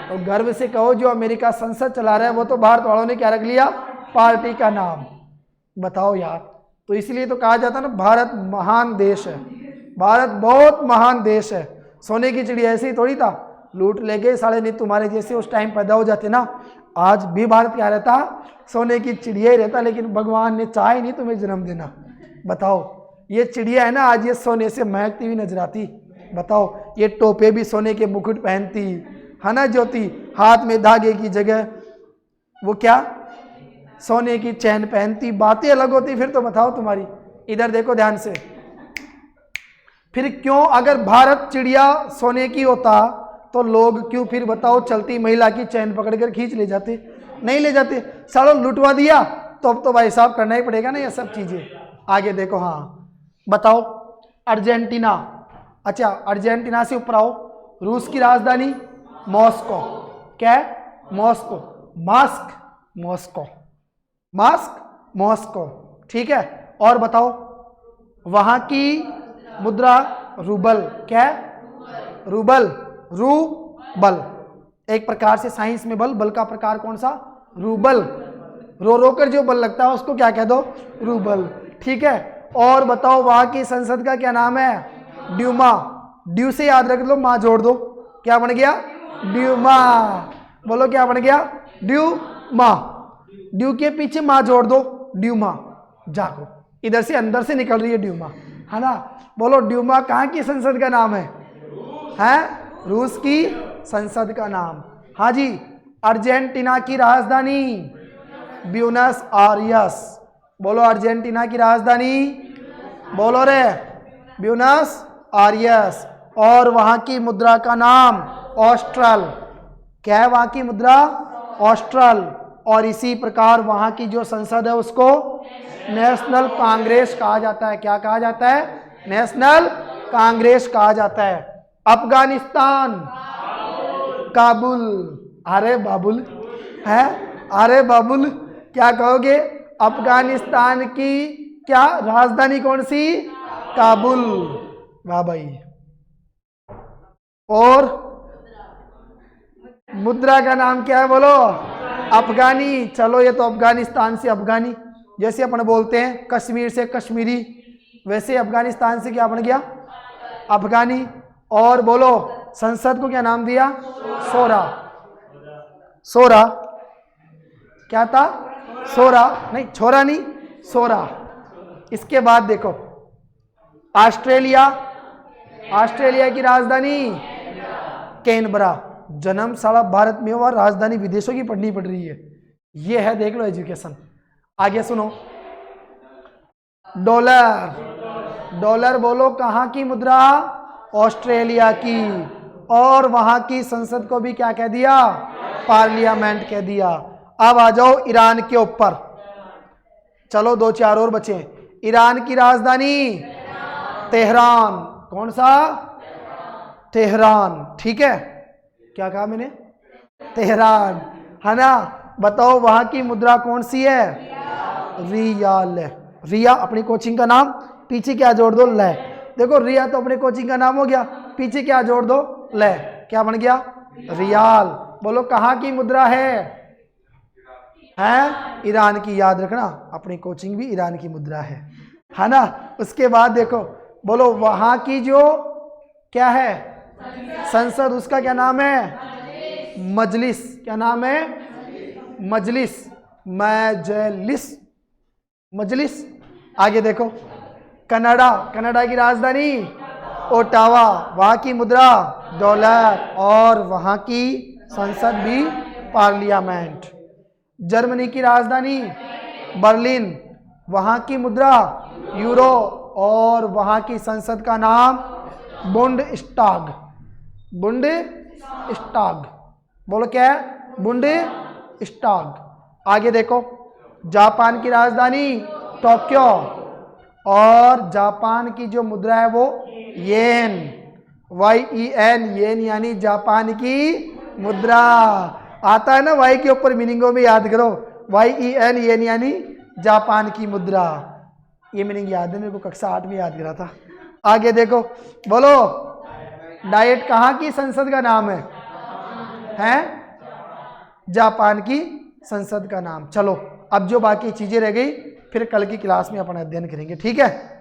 तो गर्व से कहो जो अमेरिका संसद चला रहा है वो तो भारत वालों ने क्या रख लिया, पार्टी का नाम। बताओ यार, तो इसलिए तो कहा जाता है ना भारत महान देश है, भारत बहुत महान देश है। सोने की चिड़िया ऐसे ही थोड़ी था, लूट ले गए साले, नहीं तुम्हारे जैसे उस टाइम पैदा हो जाते ना, आज भी भारत क्या रहता, सोने की चिड़िया ही रहता। लेकिन भगवान ने चाहे नहीं तुम्हें जन्म देना। बताओ ये चिड़िया है ना, आज ये सोने से महकती हुई नजर आती। बताओ ये टोपे भी सोने के मुकुट पहनती, है ना ज्योति, हाथ में धागे की जगह वो क्या सोने की चैन पहनती, बातें अलग होती। फिर तो बताओ तुम्हारी, इधर देखो ध्यान से, फिर क्यों अगर भारत चिड़िया सोने की होता तो लोग क्यों फिर बताओ चलती महिला की चैन पकड़कर खींच ले जाते, नहीं ले जाते। सालों लुटवा दिया तो अब तो भाई साहब करना ही पड़ेगा ना ये सब चीजें। आगे देखो, हाँ बताओ अर्जेंटीना, अच्छा अर्जेंटीना से ऊपर आओ, रूस की राजधानी मॉस्को, क्या है Moscow, mask Moscow, mask Moscow, ठीक है। और बताओ वहां की मुद्रा रूबल, क्या है रूबल, रूबल, एक प्रकार से साइंस में बल, बल का प्रकार कौन सा, रूबल, रो रो कर जो बल लगता है उसको क्या कह दो, रूबल, ठीक है। और बताओ वहां की संसद का क्या नाम है, ड्यूमा, ड्यू से याद रख लो, मां जोड़ दो, क्या बन गया ड्यूमा, बोलो क्या बन गया ड्यूमा, ड्यू के पीछे मां जोड़ दो ड्यूमा, जागो इधर से अंदर से निकल रही है ड्यूमा, है ना। बोलो ड्यूमा कहाँ की संसद का नाम है रूस की संसद का नाम। हाँ जी, अर्जेंटीना की राजधानी ब्यूनस आयर्स, बोलो अर्जेंटीना की राजधानी, बोलो रे ब्यूनस आयर्स, और वहां की मुद्रा का नाम ऑस्ट्रल, क्या है वहां की मुद्रा ऑस्ट्रल। और इसी प्रकार वहां की जो संसद है उसको नेशनल कांग्रेस कहा जाता है, क्या कहा जाता है, नेशनल कांग्रेस कहा जाता है। अफगानिस्तान काबुल, अरे बाबुल है, अरे बाबुल क्या कहोगे, अफगानिस्तान की क्या राजधानी कौन सी, काबुल, वाह भाई। और मुद्रा का नाम क्या है, बोलो अफगानी। चलो ये तो अफगानिस्तान से अफगानी, जैसे अपन बोलते हैं कश्मीर से कश्मीरी, वैसे अफगानिस्तान से क्या बन गया अफगानी। और बोलो संसद को क्या नाम दिया, सोरा, सोरा क्या था, सोरा नहीं, छोरा नहीं, सोरा। इसके बाद देखो ऑस्ट्रेलिया, ऑस्ट्रेलिया की राजधानी कैनबरा, जन्म साला भारत में हुआ, राजधानी विदेशों की पढ़नी पड़ रही है, ये है देख लो एजुकेशन। आगे सुनो, डॉलर, डॉलर बोलो कहाँ की मुद्रा, ऑस्ट्रेलिया की, और वहां की संसद को भी क्या कह दिया, पार्लियामेंट कह दिया। अब आ जाओ ईरान के ऊपर, चलो दो चार और बचे। ईरान की राजधानी तेहरान, कौन सा, तेहरान, ठीक है, क्या कहा मैंने, तेहरान, है ना। बताओ वहां की मुद्रा कौन सी है, रियाल, रिया अपनी कोचिंग का नाम, पीछे क्या जोड़ दो ले, देखो रिया तो अपने कोचिंग का नाम हो गया, पीछे क्या जोड़ दो ले, क्या बन गया? रियाल। बोलो कहाँ की मुद्रा है ईरान की। याद रखना अपनी कोचिंग भी ईरान की मुद्रा है ना। उसके बाद देखो, बोलो वहां की जो क्या है संसद, उसका क्या नाम है? मजलिस। क्या नाम है? मजलिस। मजलिस, मजलिस। आगे देखो, कनाडा, कनाडा की राजधानी ओटावा, वहां की मुद्रा डॉलर, और वहां की संसद भी पार्लियामेंट। जर्मनी की राजधानी बर्लिन, वहां की मुद्रा यूरो, और वहां की संसद का नाम बुंडस्टाग। बुंडस्टाग, बोलो क्या है? बुंडस्टाग। आगे देखो, जापान की राजधानी टोक्यो, और जापान की जो मुद्रा है वो येन, YEN, येन यानी जापान की मुद्रा। आता है ना वाई के ऊपर मीनिंगों में, याद करो, YEN, येन यानी जापान की मुद्रा। ये मीनिंग याद है मेरे को, कक्षा 8 में याद करा था। आगे देखो, बोलो डाइट कहाँ की संसद का नाम है? जापान की संसद का नाम। चलो अब जो बाकी चीजें रह गई फिर कल की क्लास में अपन अध्ययन करेंगे, ठीक है।